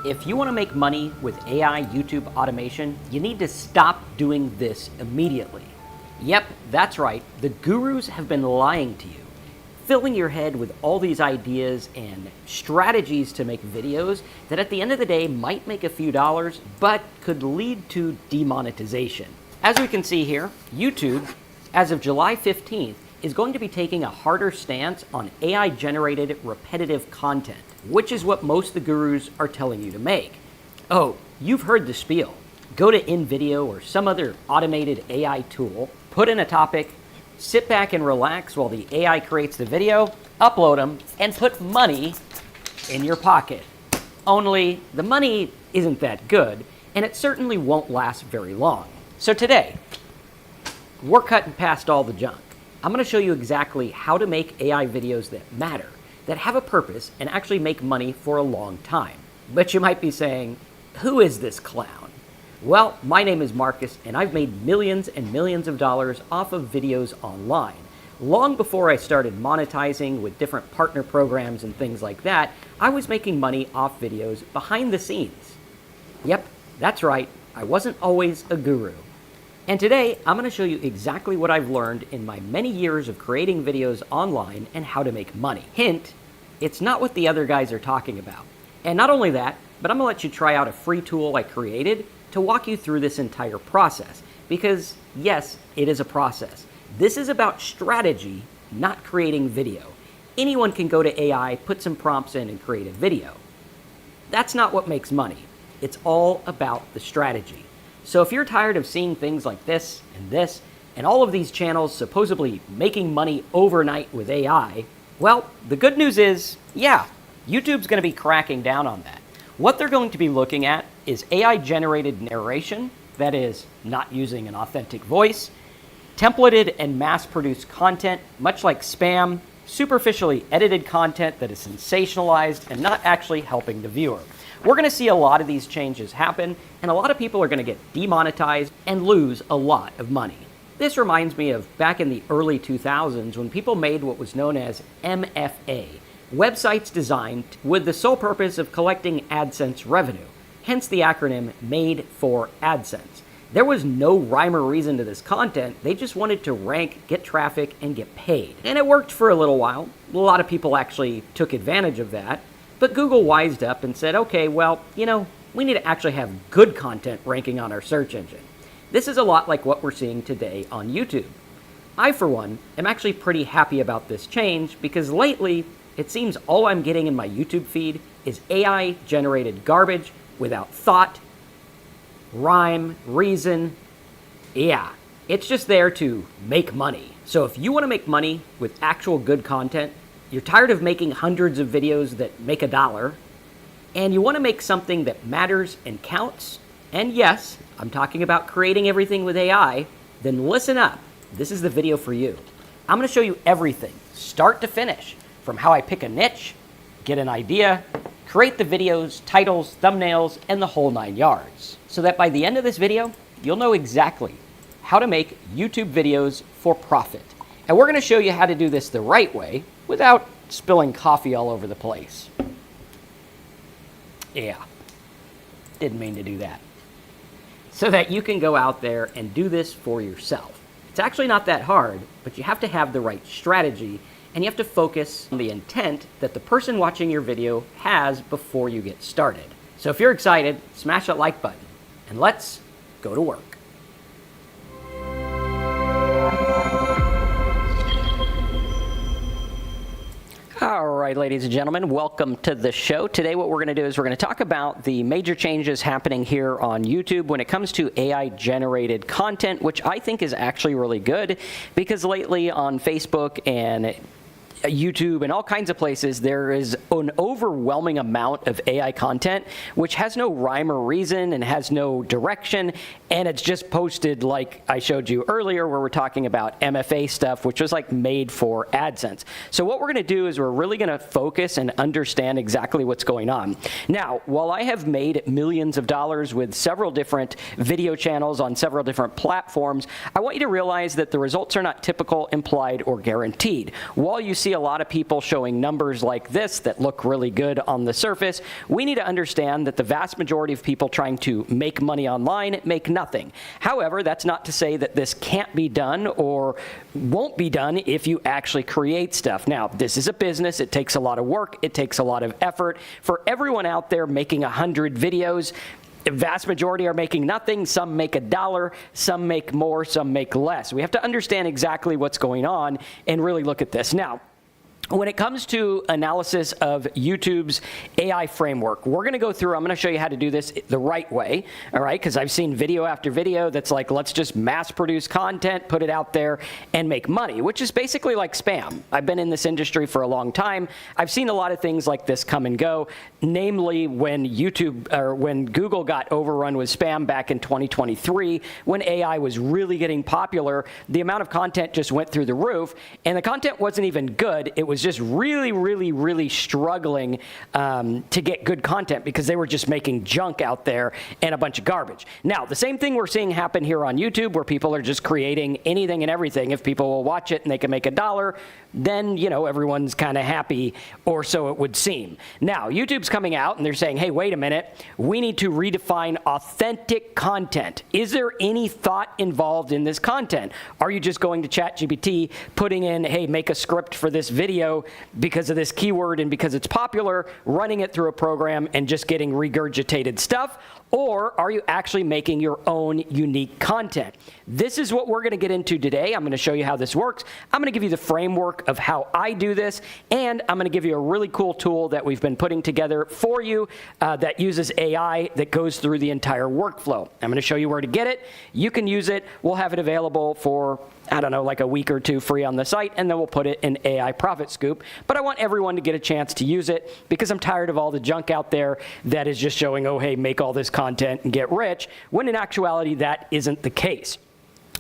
If you want to make money with AI YouTube automation, you need to stop doing this immediately. Yep, that's right, the gurus have been lying to you, filling your head with all these ideas and strategies to make videos that at the end of the day might make a few dollars, but could lead to demonetization. As we can see here, YouTube, as of July 15th, is going to be taking a harder stance on AI-generated repetitive content, which is what most of the gurus are telling you to make. Oh, you've heard the spiel. Go to InVideo or some other automated AI tool, put in a topic, sit back and relax while the AI creates the video, upload them, and put money in your pocket. Only the money isn't that good, and it certainly won't last very long. So today, we're cutting past all the junk. I'm going to show you exactly how to make AI videos that matter, that have a purpose, and actually make money for a long time. But you might be saying, who is this clown? Well, my name is Marcus, and I've made millions and millions of dollars off of videos online. Long before I started monetizing with different partner programs and things like that, I was making money off videos behind the scenes. Yep, that's right, I wasn't always a guru. And today, I'm going to show you exactly what I've learned in my many years of creating videos online and how to make money. Hint, it's not what the other guys are talking about. And not only that, but I'm going to let you try out a free tool I created to walk you through this entire process. Because yes, it is a process. This is about strategy, not creating video. Anyone can go to AI, put some prompts in, and create a video. That's not what makes money. It's all about the strategy. So if you're tired of seeing things like this, and all of these channels supposedly making money overnight with AI, well, the good news is, yeah, YouTube's going to be cracking down on that. What they're going to be looking at is AI-generated narration, that is, not using an authentic voice, templated and mass-produced content, much like spam, superficially edited content that is sensationalized and not actually helping the viewer. We're going to see a lot of these changes happen, and a lot of people are going to get demonetized and lose a lot of money. This reminds me of back in the early 2000s when people made what was known as MFA, websites designed with the sole purpose of collecting AdSense revenue, hence the acronym Made for AdSense. There was no rhyme or reason to this content, they just wanted to rank, get traffic, and get paid. And it worked for a little while. A lot of people actually took advantage of that. But Google wised up and said, okay, well, we need to actually have good content ranking on our search engine. This is a lot like what we're seeing today on YouTube. I, for one, am actually pretty happy about this change because lately, it seems all I'm getting in my YouTube feed is AI-generated garbage without thought, rhyme, reason. Yeah, it's just there to make money. So if you want to make money with actual good content, you're tired of making hundreds of videos that make $1, and you want to make something that matters and counts, and yes, I'm talking about creating everything with AI, then listen up. This is the video for you. I'm going to show you everything, start to finish, from how I pick a niche, get an idea, create the videos, titles, thumbnails, and the whole 9 yards. So that by the end of this video, you'll know exactly how to make YouTube videos for profit. And we're going to show you how to do this the right way without spilling coffee all over the place. Yeah, didn't mean to do that. So that you can go out there and do this for yourself. It's actually not that hard, but you have to have the right strategy and you have to focus on the intent that the person watching your video has before you get started. So if you're excited, smash that like button and let's go to work. All right, ladies and gentlemen, welcome to the show. Today what we're going to do is we're going to talk about the major changes happening here on YouTube when it comes to AI-generated content, which I think is actually really good because lately on Facebook and YouTube and all kinds of places, there is an overwhelming amount of AI content which has no rhyme or reason and has no direction, and it's just posted like I showed you earlier where we're talking about MFA stuff, which was like made for AdSense. So what we're going to do is we're really going to focus and understand exactly what's going on. Now, while I have made millions of dollars with several different video channels on several different platforms, I want you to realize that the results are not typical, implied, or guaranteed. While you see see a lot of people showing numbers like this that look really good on the surface, we need to understand that the vast majority of people trying to make money online make nothing. However, that's not to say that this can't be done or won't be done if you actually create stuff. Now, this is a business. It takes a lot of work. It takes a lot of effort. For everyone out there making 100 videos, the vast majority are making nothing. Some make $1, some make more, some make less. We have to understand exactly what's going on and really look at this. Now, when it comes to analysis of YouTube's AI framework, we're going to go through, I'm going to show you how to do this the right way, all right? Because I've seen video after video that's like, let's just mass produce content, put it out there, and make money, which is basically like spam. I've been in this industry for a long time. I've seen a lot of things like this come and go, namely when when Google got overrun with spam back in 2023, when AI was really getting popular, the amount of content just went through the roof, and the content wasn't even good. It was just really struggling to get good content because they were just making junk out there and a bunch of garbage. Now, the same thing we're seeing happen here on YouTube, where people are just creating anything and everything. If people will watch it and they can make $1, then, you know, everyone's kind of happy, or so it would seem. Now, YouTube's coming out and they're saying, hey, wait a minute, we need to redefine authentic content. Is there any thought involved in this content? Are you just going to ChatGPT, putting in, hey, make a script for this video because of this keyword and because it's popular, running it through a program and just getting regurgitated stuff? Or are you actually making your own unique content? This is what we're going to get into today. I'm going to show you how this works. I'm going to give you the framework of how I do this, and I'm going to give you a really cool tool that we've been putting together for you that uses AI that goes through the entire workflow. I'm going to show you where to get it. You can use it. We'll have it available for, I don't know, like a week or two free on the site, and then we'll put it in AI Profit Scoop. But I want everyone to get a chance to use it because I'm tired of all the junk out there that is just showing, oh, hey, make all this content and get rich, when in actuality that isn't the case.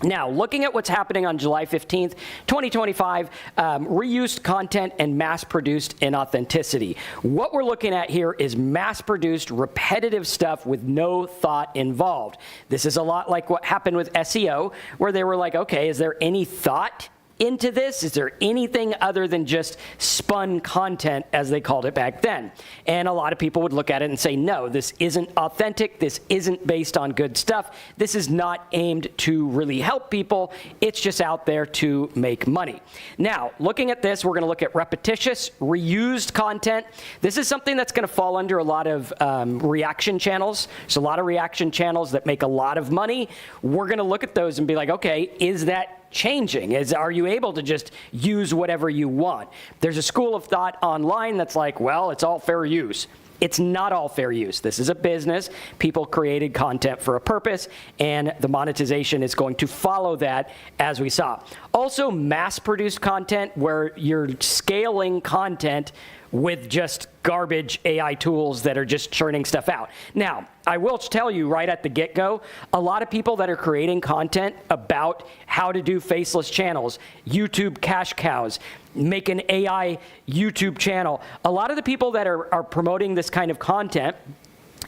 Now, looking at what's happening on July 15th, 2025, reused content and mass-produced inauthenticity. What we're looking at here is mass-produced, repetitive stuff with no thought involved. This is a lot like what happened with SEO, where they were like, okay, is there any thought into this? Is there anything other than just spun content, as they called it back then? And a lot of people would look at it and say, no, this isn't authentic. This isn't based on good stuff. This is not aimed to really help people. It's just out there to make money. Now, looking at this, we're going to look at repetitious, reused content. This is something that's going to fall under a lot of reaction channels. There's a lot of reaction channels that make a lot of money. We're going to look at those and be like, okay, is that changing? Are you able to just use whatever you want? There's a school of thought online that's like, well, it's all fair use. It's not all fair use. This is a business. People created content for a purpose, and the monetization is going to follow that, as we saw. Also, mass-produced content where you're scaling content with just garbage AI tools that are just churning stuff out. Now, I will tell you right at the get-go, a lot of people that are creating content about how to do faceless channels, YouTube cash cows, make an AI YouTube channel, a lot of the people that are promoting this kind of content,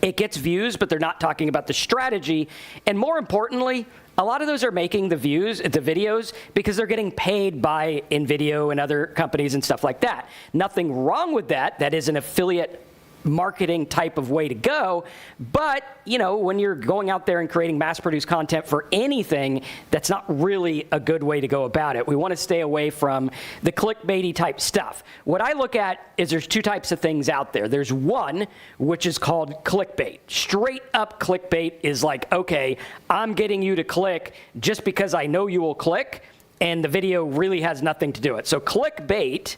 it gets views, but they're not talking about the strategy. And more importantly, a lot of those are making the videos because they're getting paid by InVideo and other companies and stuff like that. Nothing wrong with that. That is an affiliate marketing type of way to go. But, you know, when you're going out there and creating mass-produced content for anything, that's not really a good way to go about it. We want to stay away from the clickbaity type stuff. What I look at is there's two types of things out there. There's one, which is called clickbait. Straight up clickbait is like, okay, I'm getting you to click just because I know you will click, and the video really has nothing to do with it. So clickbait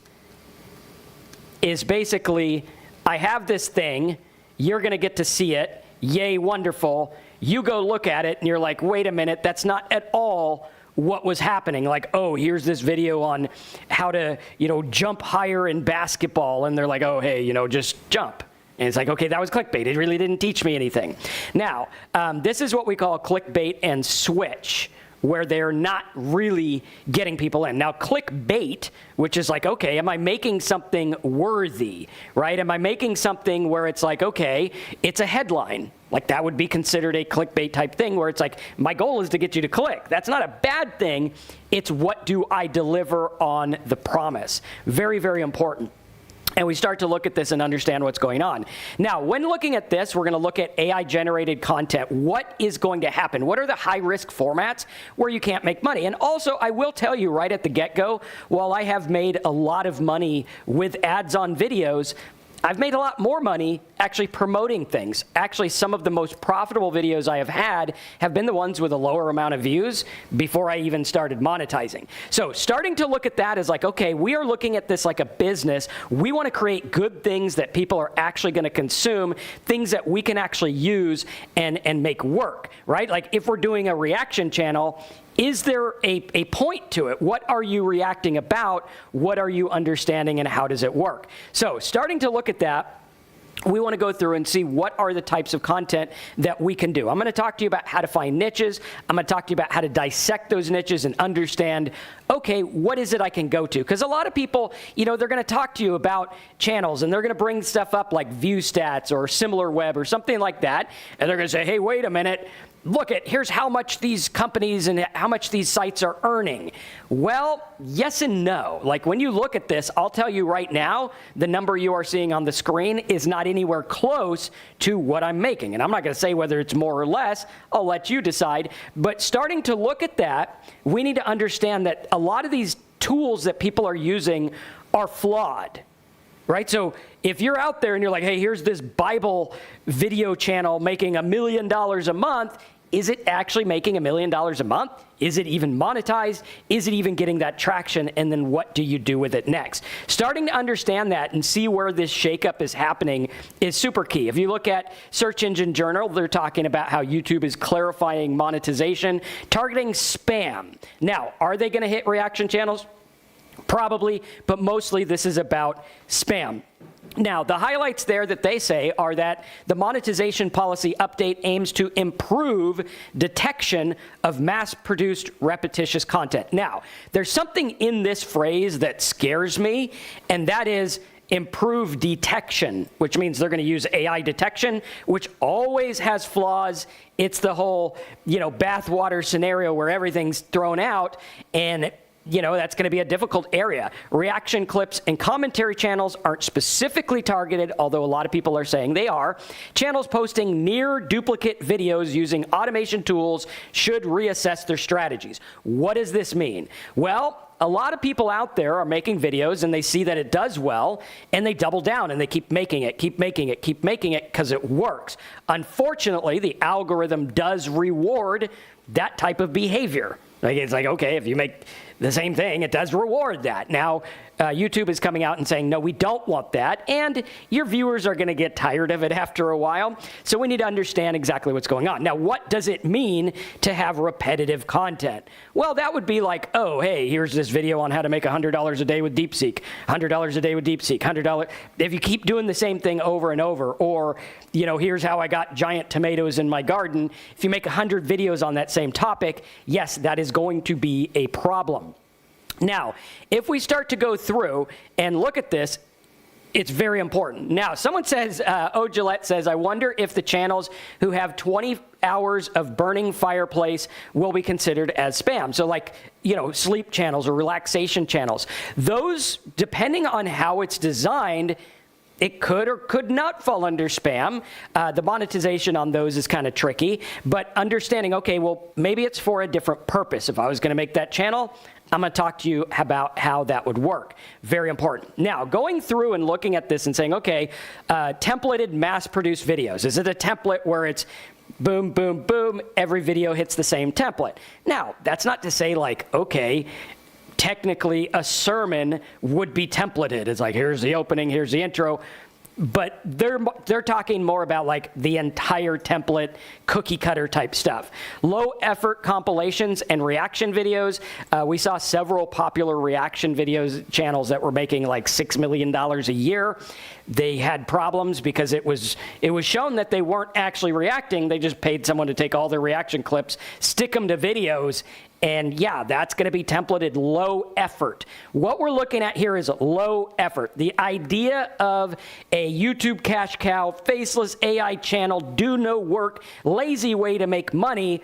is basically, I have this thing, you're going to get to see it, yay, wonderful. You go look at it, and you're like, wait a minute, that's not at all what was happening. Like, oh, here's this video on how to, you know, jump higher in basketball, and they're like, oh, hey, you know, just jump. And it's like, okay, that was clickbait. It really didn't teach me anything. Now, this is what we call clickbait and switch, where they're not really getting people in. Now, clickbait, which is like, okay, am I making something worthy, right? Am I making something where it's like, okay, it's a headline. Like that would be considered a clickbait type thing where it's like, my goal is to get you to click. That's not a bad thing. It's what do I deliver on the promise. Very, very important. And we start to look at this and understand what's going on. Now, when looking at this, we're going to look at AI-generated content. What is going to happen? What are the high-risk formats where you can't make money? And also, I will tell you right at the get-go, while I have made a lot of money with ads on videos, I've made a lot more money actually promoting things. Actually, some of the most profitable videos I have had have been the ones with a lower amount of views before I even started monetizing. So starting to look at that as like, okay, we are looking at this like a business. We want to create good things that people are actually going to consume, things that we can actually use and make work, right? Like if we're doing a reaction channel, is there a point to it? What are you reacting about? What are you understanding, and how does it work? So starting to look at that, we want to go through and see what are the types of content that we can do. I'm going to talk to you about how to find niches. I'm going to talk to you about how to dissect those niches and understand, okay, what is it I can go to? Because a lot of people, you know, they're going to talk to you about channels, and they're going to bring stuff up like view stats or SimilarWeb or something like that, and they're going to say, hey, wait a minute. Look at, here's how much these companies and how much these sites are earning. Well, yes and no. Like when you look at this, I'll tell you right now, the number you are seeing on the screen is not anywhere close to what I'm making. And I'm not going to say whether it's more or less. I'll let you decide. But starting to look at that, we need to understand that a lot of these tools that people are using are flawed. Right? So if you're out there and you're like, hey, here's this Bible video channel making $1 million a month, is it actually making $1 million a month? Is it even monetized? Is it even getting that traction? And then what do you do with it next? Starting to understand that and see where this shakeup is happening is super key. If you look at Search Engine Journal, they're talking about how YouTube is clarifying monetization, targeting spam. Now, are they going to hit reaction channels? Probably, but mostly this is about spam. Now, the highlights there that they say are that the monetization policy update aims to improve detection of mass-produced repetitious content. Now, there's something in this phrase that scares me, and that is improve detection, which means they're going to use AI detection, which always has flaws. It's the whole, bathwater scenario where everything's thrown out, and that's going to be a difficult area. Reaction clips and commentary channels aren't specifically targeted, although a lot of people are saying they are. Channels posting near duplicate videos using automation tools should reassess their strategies. What does this mean? Well, a lot of people out there are making videos and they see that it does well and they double down and they keep making it because it works. Unfortunately, the algorithm does reward that type of behavior. It's like, okay, if you make the same thing, it does reward that. Now, YouTube is coming out and saying, no, we don't want that, and your viewers are going to get tired of it after a while, so we need to understand exactly what's going on. Now, what does it mean to have repetitive content? Well, that would be like, oh, hey, here's this video on how to make $100 a day with DeepSeek, $100 a day with DeepSeek, $100. If you keep doing the same thing over and over, or, here's how I got giant tomatoes in my garden, if you make 100 videos on that same topic, yes, that is going to be a problem. Now, if we start to go through and look at this, it's very important. Now, someone says, Gillette says, I wonder if the channels who have 20 hours of burning fireplace will be considered as spam. So like, sleep channels or relaxation channels. Those, depending on how it's designed, it could or could not fall under spam. The monetization on those is kind of tricky, but understanding, okay, well, maybe it's for a different purpose. If I was going to make that channel, I'm going to talk to you about how that would work. Very important. Now, going through and looking at this and saying, okay, templated mass-produced videos. Is it a template where it's boom, boom, boom, every video hits the same template? Now, that's not to say like, okay, technically a sermon would be templated. It's like, here's the opening, here's the intro. But they're talking more about like the entire template, cookie cutter type stuff. Low effort compilations and reaction videos. We saw several popular reaction videos channels that were making like $6 million a year. They had problems because it was shown that they weren't actually reacting. They just paid someone to take all their reaction clips, stick them to videos, And yeah, that's going to be templated low effort. What we're looking at here is low effort. The idea of a YouTube cash cow, faceless AI channel, do no work, lazy way to make money.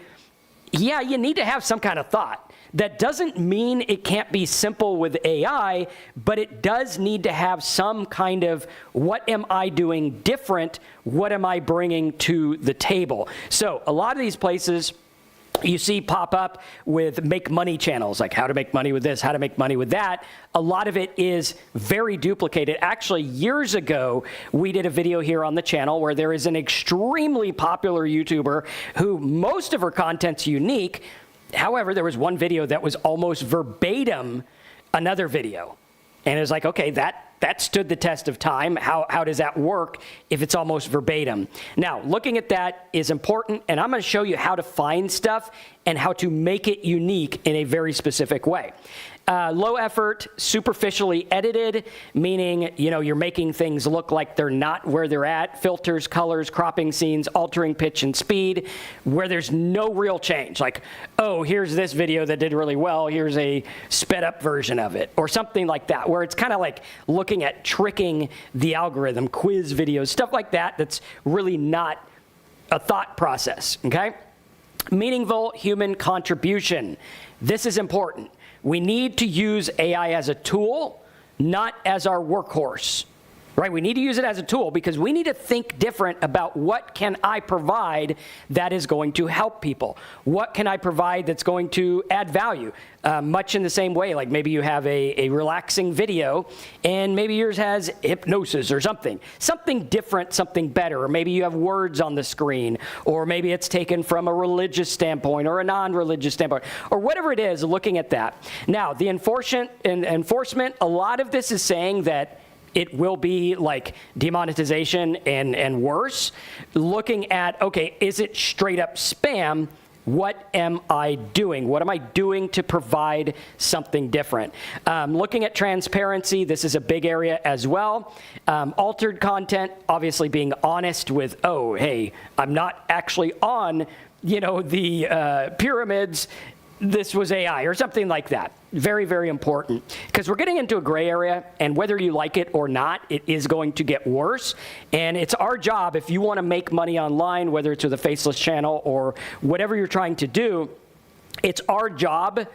Yeah, you need to have some kind of thought. That doesn't mean it can't be simple with AI, but it does need to have some kind of, what am I doing different? What am I bringing to the table? So a lot of these places you see pop up with make money channels, like how to make money with this, how to make money with that. A lot of it is very duplicated. Actually, years ago, we did a video here on the channel where there is an extremely popular YouTuber who most of her content's unique. However, there was one video that was almost verbatim another video. And it was like, okay, that stood the test of time. How does that work if it's almost verbatim? Now, looking at that is important, and I'm going to show you how to find stuff and how to make it unique in a very specific way. Low effort, superficially edited, meaning, you're making things look like they're not where they're at. Filters, colors, cropping scenes, altering pitch and speed, where there's no real change. Like, oh, here's this video that did really well. Here's a sped up version of it, or something like that, where it's kind of like looking at tricking the algorithm, quiz videos, stuff like that. That's really not a thought process, okay? Meaningful human contribution. This is important. We need to use AI as a tool, not as our workhorse, right? We need to use it as a tool because we need to think different about what can I provide that is going to help people? What can I provide that's going to add value? Much in the same way, like maybe you have a relaxing video and maybe yours has hypnosis or something different, something better, or maybe you have words on the screen, or maybe it's taken from a religious standpoint or a non-religious standpoint, or whatever it is, looking at that. Now, the enforcement, a lot of this is saying that it will be like demonetization and worse. Looking at, okay, is it straight up spam? What am I doing? What am I doing to provide something different? Looking at transparency, this is a big area as well. Altered content, obviously being honest with, oh, hey, I'm not actually on, the pyramids. This was AI or something like that. Very, very important, because we're getting into a gray area, and whether you like it or not, it is going to get worse. And it's our job, if you want to make money online, whether it's with a faceless channel or whatever you're trying to do, it's our job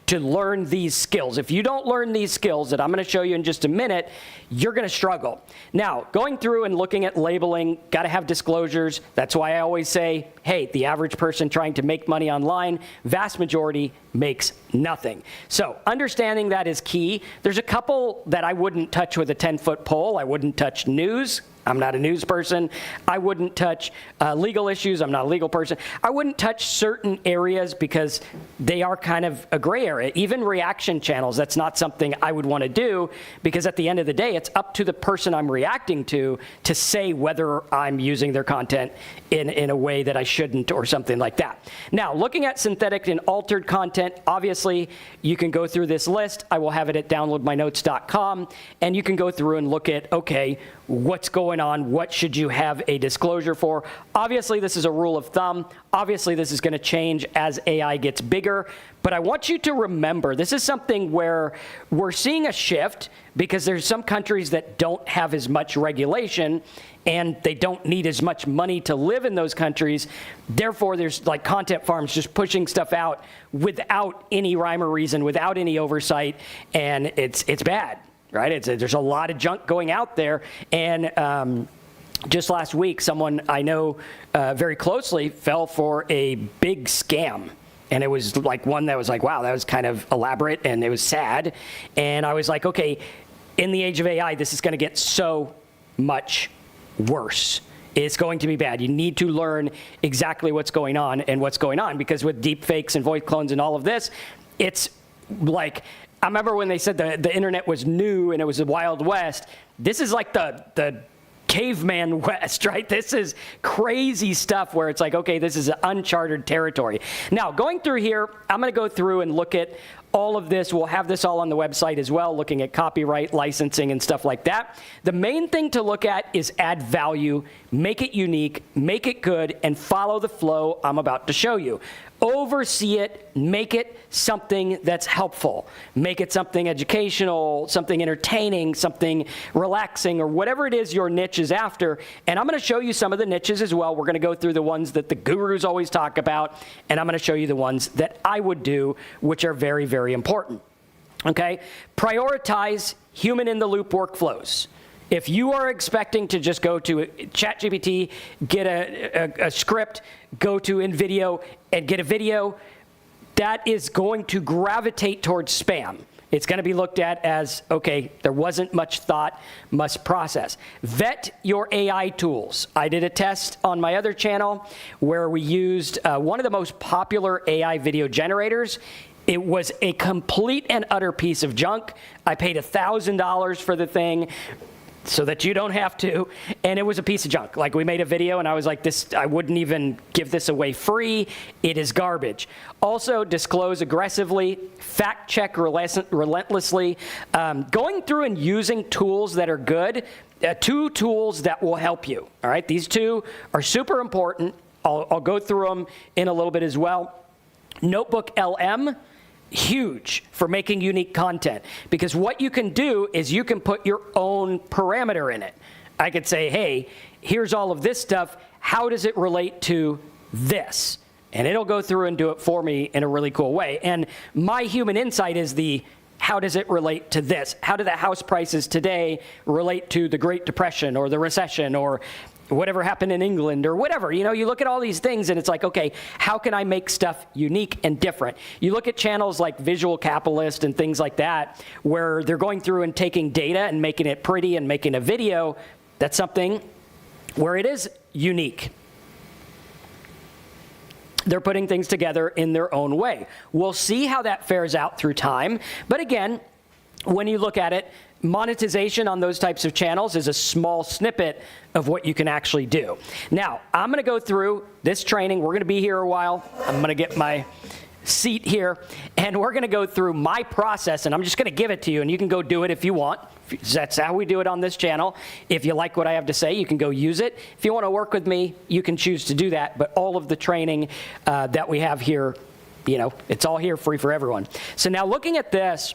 to learn these skills. If you don't learn these skills that I'm going to show you in just a minute, you're going to struggle. Now, going through and looking at labeling, got to have disclosures. That's why I always say, hey, the average person trying to make money online, vast majority makes nothing. So understanding that is key. There's a couple that I wouldn't touch with a 10-foot pole. I wouldn't touch news. I'm not a news person. I wouldn't touch legal issues. I'm not a legal person. I wouldn't touch certain areas because they are kind of a gray area. Even reaction channels, that's not something I would want to do, because at the end of the day, it's up to the person I'm reacting to say whether I'm using their content in a way that I shouldn't or something like that. Now, looking at synthetic and altered content, obviously, you can go through this list. I will have it at downloadmynotes.com, and you can go through and look at, okay, what's going on? What should you have a disclosure for? Obviously, this is a rule of thumb. Obviously, this is going to change as AI gets bigger. But I want you to remember, this is something where we're seeing a shift because there's some countries that don't have as much regulation and they don't need as much money to live in those countries. Therefore, there's like content farms just pushing stuff out without any rhyme or reason, without any oversight, and it's bad. Right? There's a lot of junk going out there. And just last week, someone I know very closely fell for a big scam. And it was like one that was like, wow, that was kind of elaborate, and it was sad. And I was like, okay, in the age of AI, this is going to get so much worse. It's going to be bad. You need to learn exactly what's going on and what's going on, because with deep fakes and voice clones and all of this, it's like, I remember when they said the internet was new and it was the Wild West. This is like the caveman West, right? This is crazy stuff where it's like, okay, this is uncharted territory. Now, going through here, I'm going to go through and look at all of this. We'll have this all on the website as well, looking at copyright, licensing, and stuff like that. The main thing to look at is add value, make it unique, make it good, and follow the flow I'm about to show you. oversee it, make it something that's helpful. Make it something educational, something entertaining, something relaxing, or whatever it is your niche is after. And I'm going to show you some of the niches as well. We're going to go through the ones that the gurus always talk about, and I'm going to show you the ones that I would do, which are very, very important. Okay? Prioritize human-in-the-loop workflows. If you are expecting to just go to ChatGPT, get a script, go to InVideo, and get a video, that is going to gravitate towards spam. It's going to be looked at as, okay, there wasn't much thought, must process. Vet your AI tools. I did a test on my other channel where we used one of the most popular AI video generators. It was a complete and utter piece of junk. I paid $1,000 for the thing, so that you don't have to, and it was a piece of junk. Like, we made a video, and I was like, I wouldn't even give this away free. It is garbage. Also, disclose aggressively, fact check relentlessly, going through and using tools that are good, 2 tools that will help you, all right? These 2 are super important. I'll go through them in a little bit as well. Notebook LM, huge for making unique content, because what you can do is you can put your own parameter in it. I could say, hey, here's all of this stuff. How does it relate to this? And it'll go through and do it for me in a really cool way. And my human insight is how does it relate to this? How do the house prices today relate to the Great Depression or the recession or whatever happened in England or whatever? You know, you look at all these things and it's like, okay, how can I make stuff unique and different? You look at channels like Visual Capitalist and things like that, where they're going through and taking data and making it pretty and making a video. That's something where it is unique. They're putting things together in their own way. We'll see how that fares out through time. But again, when you look at it, monetization on those types of channels is a small snippet of what you can actually do. Now, I'm going to go through this training. We're going to be here a while. I'm going to get my seat here, and we're going to go through my process, and I'm just going to give it to you, and you can go do it if you want. That's how we do it on this channel. If you like what I have to say, you can go use it. If you want to work with me, you can choose to do that, but all of the training that we have here, you know, it's all here free for everyone. So now looking at this,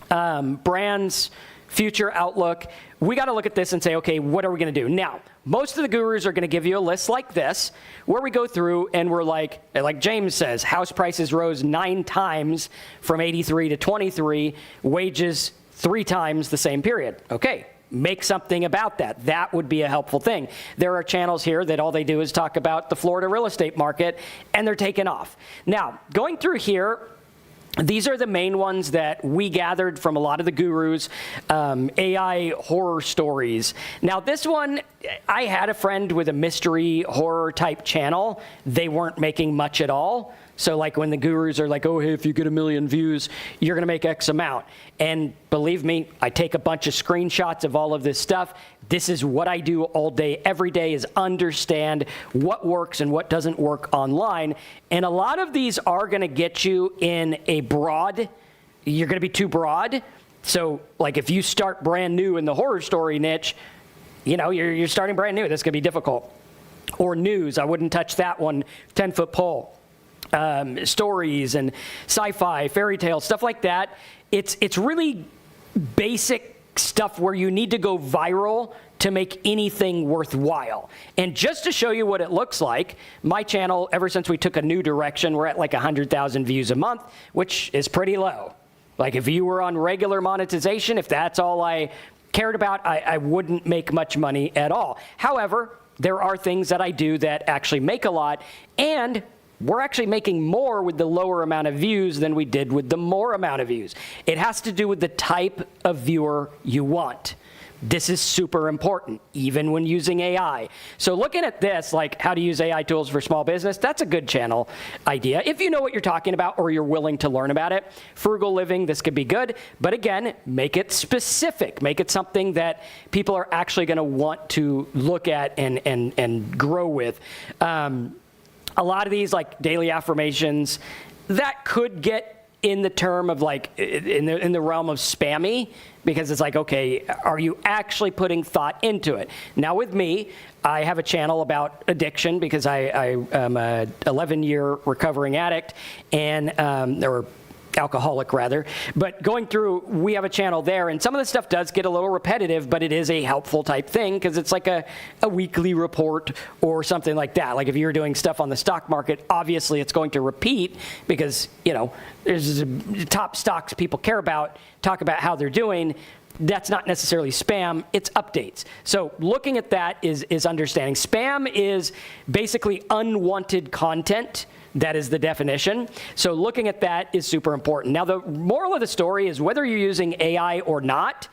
brands, future outlook, we got to look at this and say, okay, what are we going to do? Now, most of the gurus are going to give you a list like this, where we go through and we're like James says, house prices rose 9 times from 83 to 23, wages 3 times the same period. Okay, make something about that. That would be a helpful thing. There are channels here that all they do is talk about the Florida real estate market, and they're taking off. Now, going through here, these are the main ones that we gathered from a lot of the gurus, AI horror stories. Now, this one, I had a friend with a mystery horror type channel. They weren't making much at all. So like when the gurus are like, oh, hey, if you get 1 million views, you're going to make X amount. And believe me, I take a bunch of screenshots of all of this stuff. This is what I do all day, every day, is understand what works and what doesn't work online. And a lot of these are going to get you in a broad, you're going to be too broad. So like if you start brand new in the horror story niche, you know, you're starting brand new. That's going to be difficult. Or news, I wouldn't touch that one, 10-foot pole. Stories and sci-fi, fairy tales, stuff like that. It's really basic stuff where you need to go viral to make anything worthwhile. And just to show you what it looks like, my channel, ever since we took a new direction, we're at like 100,000 views a month, which is pretty low. Like if you were on regular monetization, if that's all I cared about, I wouldn't make much money at all. However, there are things that I do that actually make a lot, and we're actually making more with the lower amount of views than we did with the more amount of views. It has to do with the type of viewer you want. This is super important, even when using AI. So looking at this, like how to use AI tools for small business, that's a good channel idea. If you know what you're talking about or you're willing to learn about it. Frugal living, this could be good. But again, make it specific. Make it something that people are actually going to want to look at and grow with. A lot of these, like daily affirmations, that could get in the term of like, in the realm of spammy, because it's like, okay, are you actually putting thought into it? Now with me, I have a channel about addiction because I am a 11-year recovering addict, and or alcoholic rather, but going through, we have a channel there, and some of the stuff does get a little repetitive, but it is a helpful type thing because it's like a weekly report or something like that. Like if you're doing stuff on the stock market, obviously it's going to repeat because, you know, there's the top stocks people care about, talk about how they're doing. That's not necessarily spam, it's updates. So looking at that is understanding. Spam is basically unwanted content. That is the definition. So looking at that is super important. Now, the moral of the story is whether you're using AI or not,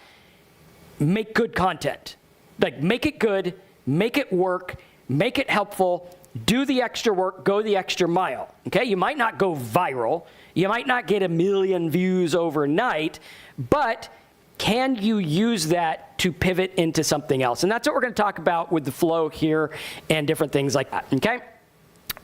make good content. Like, make it good, make it work, make it helpful, do the extra work, go the extra mile, okay? You might not go viral. You might not get 1 million views overnight, but can you use that to pivot into something else? And that's what we're going to talk about with the flow here and different things like that, okay?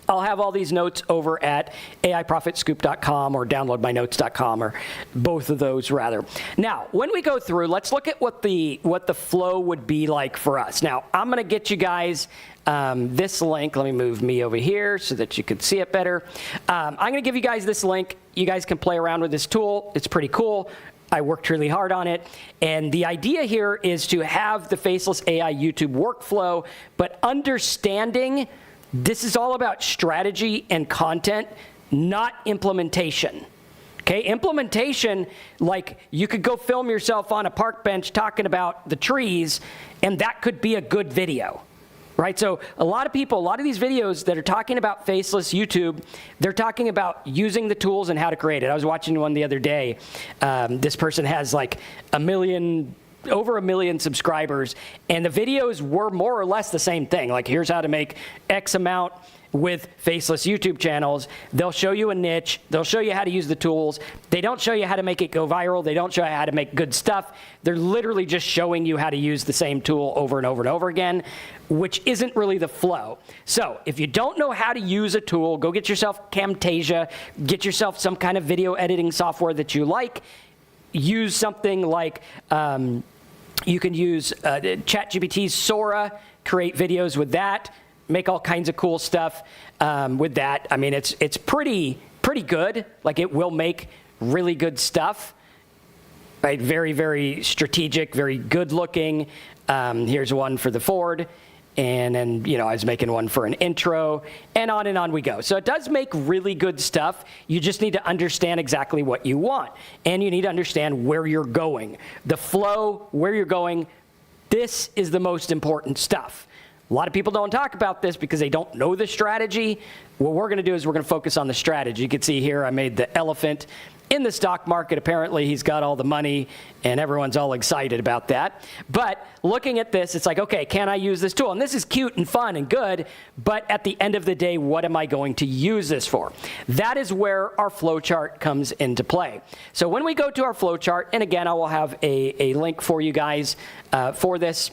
I'll have all these notes over at aiprofitscoop.com or downloadmynotes.com, or both of those rather. Now, when we go through, let's look at what the flow would be like for us. Now, I'm going to get you guys this link. Let me move me over here so that you can see it better. I'm going to give you guys this link. You guys can play around with this tool. It's pretty cool. I worked really hard on it. And the idea here is to have the Faceless AI YouTube workflow, but understanding this is all about strategy and content, not implementation. Okay, implementation, like you could go film yourself on a park bench talking about the trees, and that could be a good video, right? So a lot of people, a lot of these videos that are talking about Faceless YouTube, they're talking about using the tools and how to create it. I was watching one the other day. This person has like over 1 million subscribers, and the videos were more or less the same thing. Like, here's how to make X amount with Faceless YouTube channels. They'll show you a niche. They'll show you how to use the tools. They don't show you how to make it go viral. They don't show you how to make good stuff. They're literally just showing you how to use the same tool over and over and over again, which isn't really the flow. So if you don't know how to use a tool, go get yourself Camtasia, get yourself some kind of video editing software that you like. Use something like, you can use ChatGPT's Sora, create videos with that, make all kinds of cool stuff with that. I mean, it's pretty good. Like, it will make really good stuff, right? Very, very strategic, very good looking. Here's one for the Ford. And then, you know, I was making one for an intro, and on we go. So it does make really good stuff. You just need to understand exactly what you want, and you need to understand where you're going. The flow, where you're going, this is the most important stuff. A lot of people don't talk about this because they don't know the strategy. What we're going to do is we're going to focus on the strategy. You can see here I made the elephant in the stock market. Apparently he's got all the money and everyone's all excited about that. But looking at this, it's like, okay, can I use this tool? And this is cute and fun and good, but at the end of the day, what am I going to use this for? That is where our flow chart comes into play. So when we go to our flow chart, and again, I will have a link for you guys for this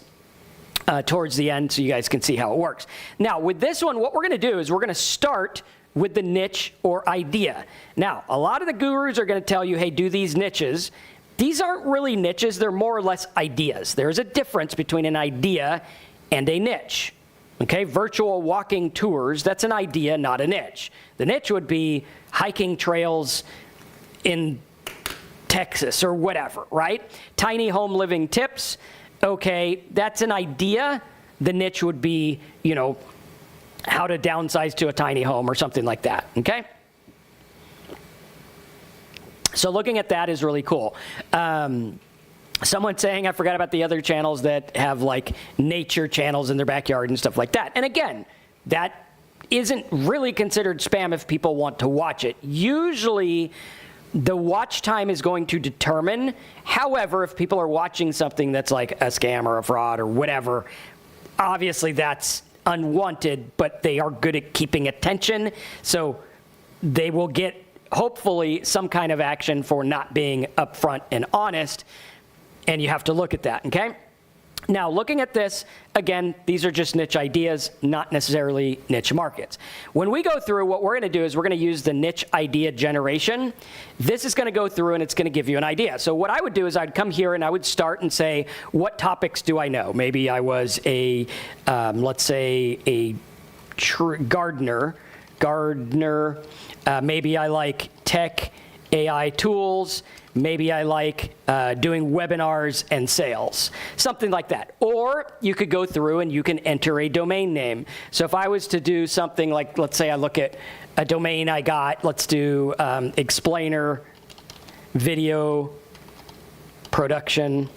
towards the end so you guys can see how it works. Now, with this one, what we're going to do is we're going to start with the niche or idea. Now, a lot of the gurus are going to tell you, hey, do these niches. These aren't really niches. They're more or less ideas. There's a difference between an idea and a niche. Okay, virtual walking tours, that's an idea, not a niche. The niche would be hiking trails in Texas or whatever, right? Tiny home living tips. Okay, that's an idea. The niche would be, you know, how to downsize to a tiny home or something like that, okay? So looking at that is really cool. Someone saying, I forgot about the other channels that have like nature channels in their backyard and stuff like that. And again, that isn't really considered spam if people want to watch it. Usually, the watch time is going to determine. However, if people are watching something that's like a scam or a fraud or whatever, obviously that's unwanted, but they are good at keeping attention. So they will get, hopefully, some kind of action for not being upfront and honest. And you have to look at that, okay? Now, looking at this, again, these are just niche ideas, not necessarily niche markets. When we go through, what we're going to do is we're going to use the niche idea generation. This is going to go through and it's going to give you an idea. So what I would do is I'd come here and I would start and say, what topics do I know? Maybe I was a, let's say, a gardener. Maybe I like tech, AI tools. Maybe I like doing webinars and sales, something like that. Or you could go through and you can enter a domain name. So if I was to do something like, let's say I look at a domain I got, let's do explainer video production.com,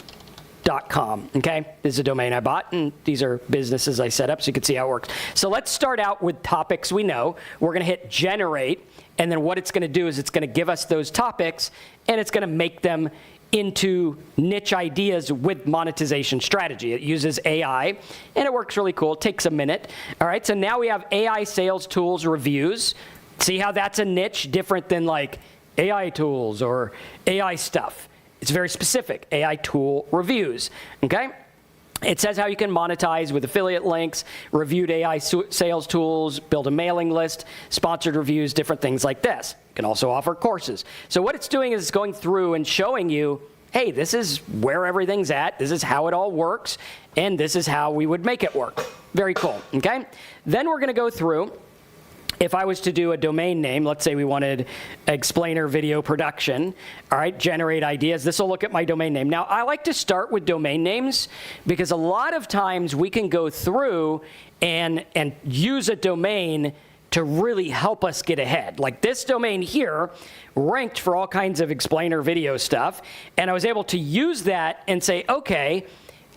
okay? This is a domain I bought, and these are businesses I set up so you can see how it works. So let's start out with topics we know. We're going to hit generate, and then what it's going to do is it's going to give us those topics, and it's going to make them into niche ideas with monetization strategy. It uses AI, and it works really cool. It takes a minute. All right, so now we have AI sales tools reviews. See how that's a niche different than like AI tools or AI stuff. It's very specific, AI tool reviews, okay? It says how you can monetize with affiliate links, reviewed AI sales tools, build a mailing list, sponsored reviews, different things like this. You can also offer courses. So what it's doing is it's going through and showing you, hey, this is where everything's at, this is how it all works, and this is how we would make it work. Very cool, okay? Then we're gonna go through. If I was to do a domain name, let's say we wanted explainer video production, all right, generate ideas, this will look at my domain name. Now, I like to start with domain names because a lot of times we can go through and use a domain to really help us get ahead. Like this domain here ranked for all kinds of explainer video stuff, and I was able to use that and say, okay,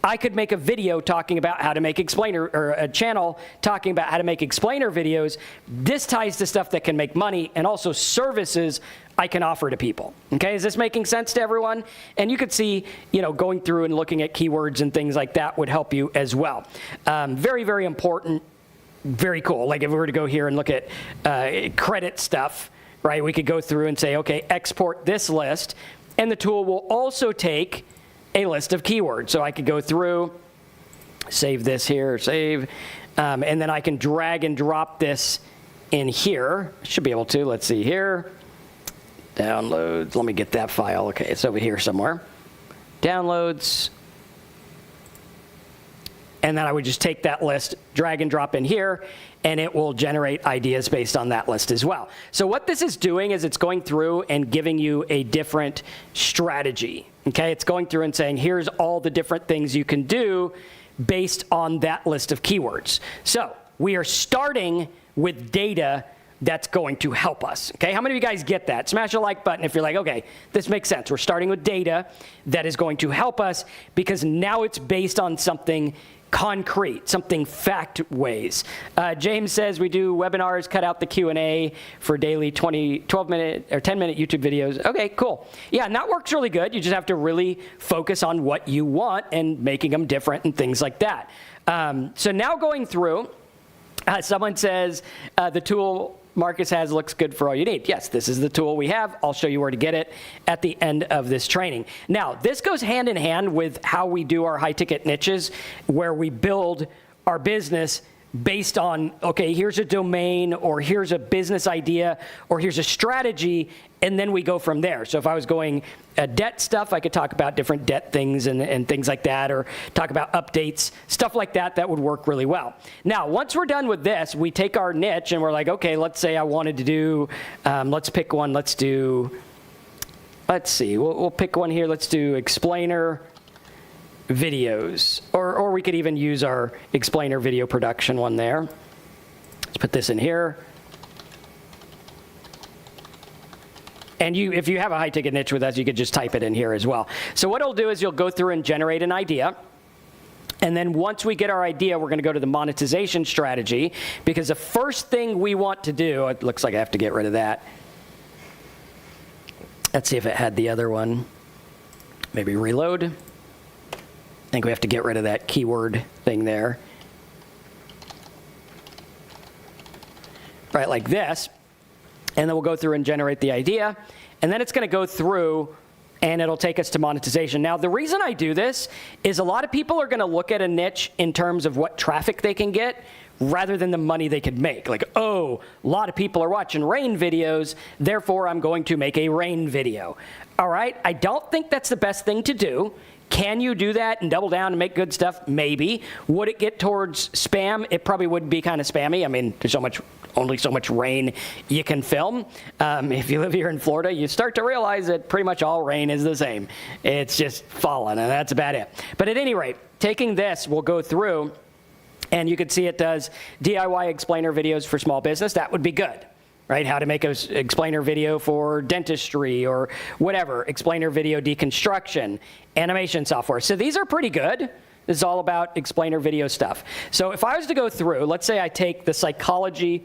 I could make a video talking about how to make explainer, or a channel talking about how to make explainer videos. This ties to stuff that can make money and also services I can offer to people. Okay, is this making sense to everyone? And you could see, you know, going through and looking at keywords and things like that would help you as well. Very, very important, very cool. Like if we were to go here and look at credit stuff, right, we could go through and say, okay, export this list, and the tool will also take a list of keywords. So I could go through, save this here, save, and then I can drag and drop this in here. Should be able to, let's see here. Downloads, let me get that file. Okay, it's over here somewhere. Downloads. And then I would just take that list, drag and drop in here, and it will generate ideas based on that list as well. So what this is doing is it's going through and giving you a different strategy. Okay, it's going through and saying, here's all the different things you can do based on that list of keywords. So we are starting with data that's going to help us. Okay, how many of you guys get that? Smash the like button if you're like, okay, this makes sense. We're starting with data that is going to help us because now it's based on something concrete, something fact-ways. James says we do webinars, cut out the Q&A for daily 12-minute or 10-minute YouTube videos. Okay, cool. Yeah, and that works really good. You just have to really focus on what you want and making them different and things like that. So now going through, someone says the tool Marcus has looks good for all you need. Yes, this is the tool we have. I'll show you where to get it at the end of this training. Now, this goes hand in hand with how we do our high-ticket niches, where we build our business based on, okay, here's a domain, or here's a business idea, or here's a strategy, and then we go from there. So if I was going debt stuff, I could talk about different debt things and things like that, or talk about updates, stuff like that, that would work really well. Now, once we're done with this, we take our niche and we're like, okay, let's say I wanted to do, let's pick one, let's see, we'll pick one here, let's do explainer videos, or we could even use our explainer video production one there. Let's put this in here. And if you have a high-ticket niche with us, you could just type it in here as well. So what it'll do is you'll go through and generate an idea. And then once we get our idea, we're going to go to the monetization strategy, because the first thing we want to do, it looks like I have to get rid of that. Let's see if it had the other one. Maybe reload. I think we have to get rid of that keyword thing there. Right, like this. And then we'll go through and generate the idea. And then it's going to go through and it'll take us to monetization. Now, the reason I do this is a lot of people are going to look at a niche in terms of what traffic they can get rather than the money they could make. Like, oh, a lot of people are watching rain videos, therefore I'm going to make a rain video. All right, I don't think that's the best thing to do. Can you do that and double down and make good stuff? Maybe. Would it get towards spam? It probably would be kind of spammy. I mean, there's only so much rain you can film. If you live here in Florida, you start to realize that pretty much all rain is the same. It's just falling, and that's about it. But at any rate, taking this, we'll go through, and you can see it does DIY explainer videos for small business. That would be good. Right, how to make an explainer video for dentistry or whatever, explainer video deconstruction, animation software. So these are pretty good. This is all about explainer video stuff. So if I was to go through, let's say I take the psychology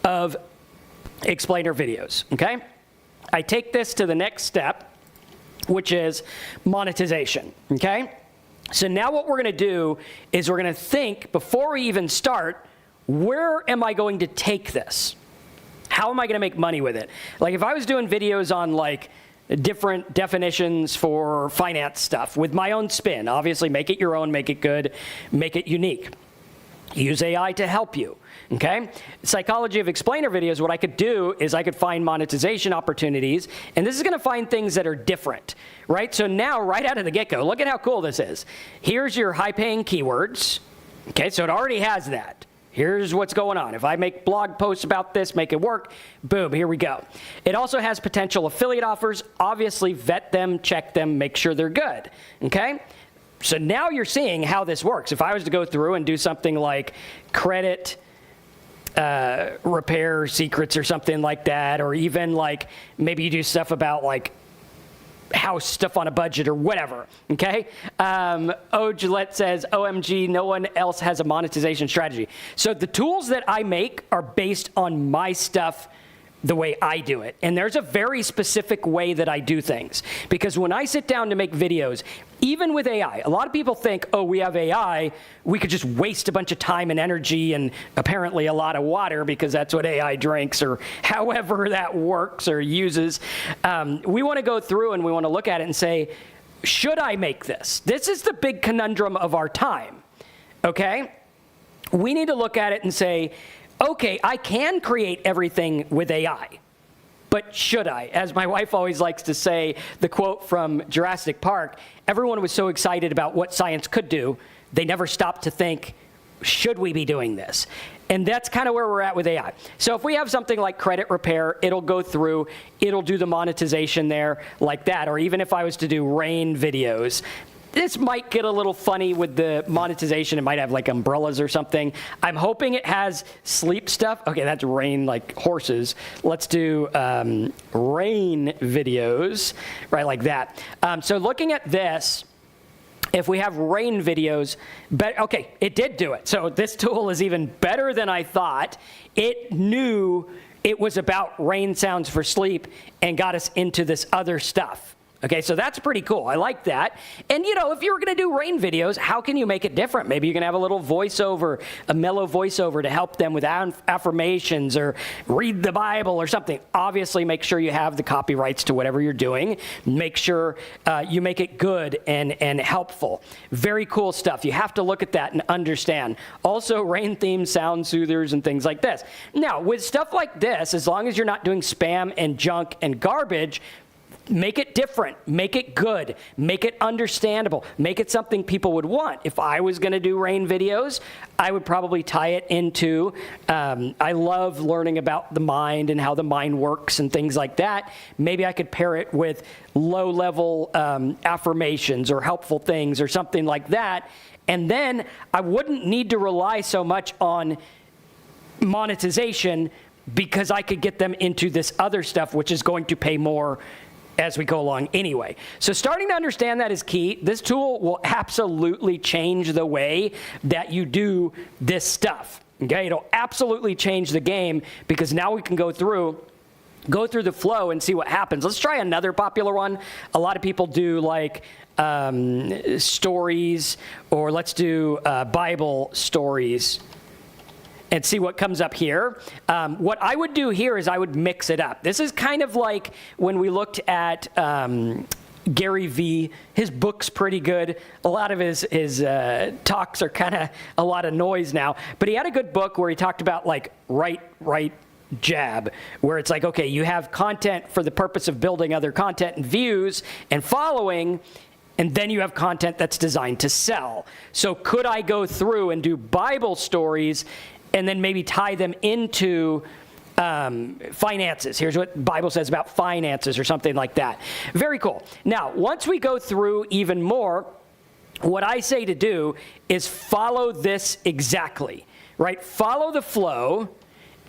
of explainer videos, okay? I take this to the next step, which is monetization, okay? So now what we're gonna do is we're gonna think, before we even start, where am I going to take this? How am I going to make money with it? Like if I was doing videos on like different definitions for finance stuff with my own spin, obviously make it your own, make it good, make it unique. Use AI to help you, okay? Psychology of explainer videos, what I could do is I could find monetization opportunities, and this is going to find things that are different, right? So now, right out of the get-go, look at how cool this is. Here's your high-paying keywords, okay? So it already has that. Here's what's going on. If I make blog posts about this, make it work, boom, here we go. It also has potential affiliate offers. Obviously, vet them, check them, make sure they're good, okay? So now you're seeing how this works. If I was to go through and do something like credit repair secrets or something like that, or even like maybe you do stuff about like house stuff on a budget or whatever, okay? Gillette says, OMG, no one else has a monetization strategy. So the tools that I make are based on my stuff the way I do it. And there's a very specific way that I do things. Because when I sit down to make videos, even with AI, a lot of people think, oh, we have AI, we could just waste a bunch of time and energy and apparently a lot of water because that's what AI drinks or however that works or uses. We want to go through and we want to look at it and say, should I make this? This is the big conundrum of our time, okay? We need to look at it and say, okay, I can create everything with AI, but should I? As my wife always likes to say, the quote from Jurassic Park, everyone was so excited about what science could do, they never stopped to think, should we be doing this? And that's kind of where we're at with AI. So if we have something like credit repair, it'll go through, it'll do the monetization there like that. Or even if I was to do rain videos, this might get a little funny with the monetization. It might have like umbrellas or something. I'm hoping it has sleep stuff. Okay, that's rain like horses. Let's do rain videos, right, like that. So looking at this, if we have rain videos, but okay, it did do it. So this tool is even better than I thought. It knew it was about rain sounds for sleep and got us into this other stuff. Okay, so that's pretty cool. I like that. And you know, if you were gonna do rain videos, how can you make it different? Maybe you can have a little voiceover, a mellow voiceover to help them with affirmations or read the Bible or something. Obviously, make sure you have the copyrights to whatever you're doing. Make sure you make it good and helpful. Very cool stuff. You have to look at that and understand. Also, rain themed sound soothers and things like this. Now, with stuff like this, as long as you're not doing spam and junk and garbage, make it different, make it good, make it understandable, make it something people would want. If I was going to do rain videos, I would probably tie it into, I love learning about the mind and how the mind works and things like that. Maybe I could pair it with low-level affirmations or helpful things or something like that. And then I wouldn't need to rely so much on monetization because I could get them into this other stuff, which is going to pay more as we go along anyway. So starting to understand that is key. This tool will absolutely change the way that you do this stuff. Okay, it'll absolutely change the game because now we can go through the flow and see what happens. Let's try another popular one. A lot of people do like stories, or let's do Bible stories. and see what comes up here. What I would do here is I would mix it up. This is kind of like when we looked at Gary Vee. His book's pretty good. A lot of his talks are kind of a lot of noise now. But he had a good book where he talked about like right, jab, where it's like, okay, you have content for the purpose of building other content and views and following, and then you have content that's designed to sell. So could I go through and do Bible stories and then maybe tie them into finances? Here's what the Bible says about finances or something like that. Very cool. Now, once we go through even more, what I say to do is follow this exactly, right? Follow the flow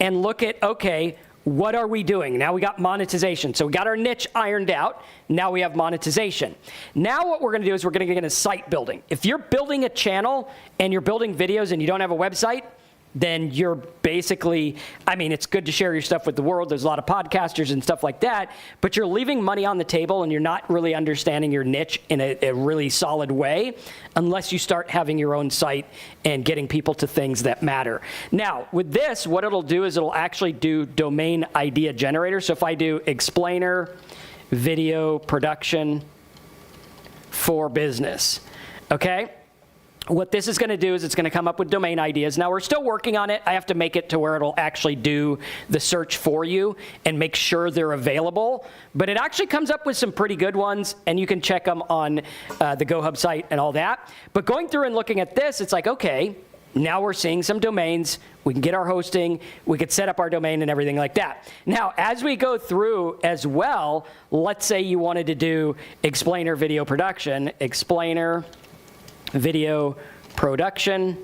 and look at, okay, what are we doing? Now we got monetization. So we got our niche ironed out. Now we have monetization. Now what we're going to do is we're going to get into site building. If you're building a channel and you're building videos and you don't have a website, then you're basically, I mean, it's good to share your stuff with the world. There's a lot of podcasters and stuff like that, but you're leaving money on the table and you're not really understanding your niche in a really solid way unless you start having your own site and getting people to things that matter. Now, with this, what it'll do is it'll actually do domain idea generator. So if I do explainer, video production for business, okay? What this is going to do is it's going to come up with domain ideas. Now, we're still working on it. I have to make it to where it'll actually do the search for you and make sure they're available. But it actually comes up with some pretty good ones, and you can check them on the GoHub site and all that. But going through and looking at this, it's like, okay, now we're seeing some domains. We can get our hosting. We could set up our domain and everything like that. Now, as we go through as well, let's say you wanted to do explainer video production, explainer video production,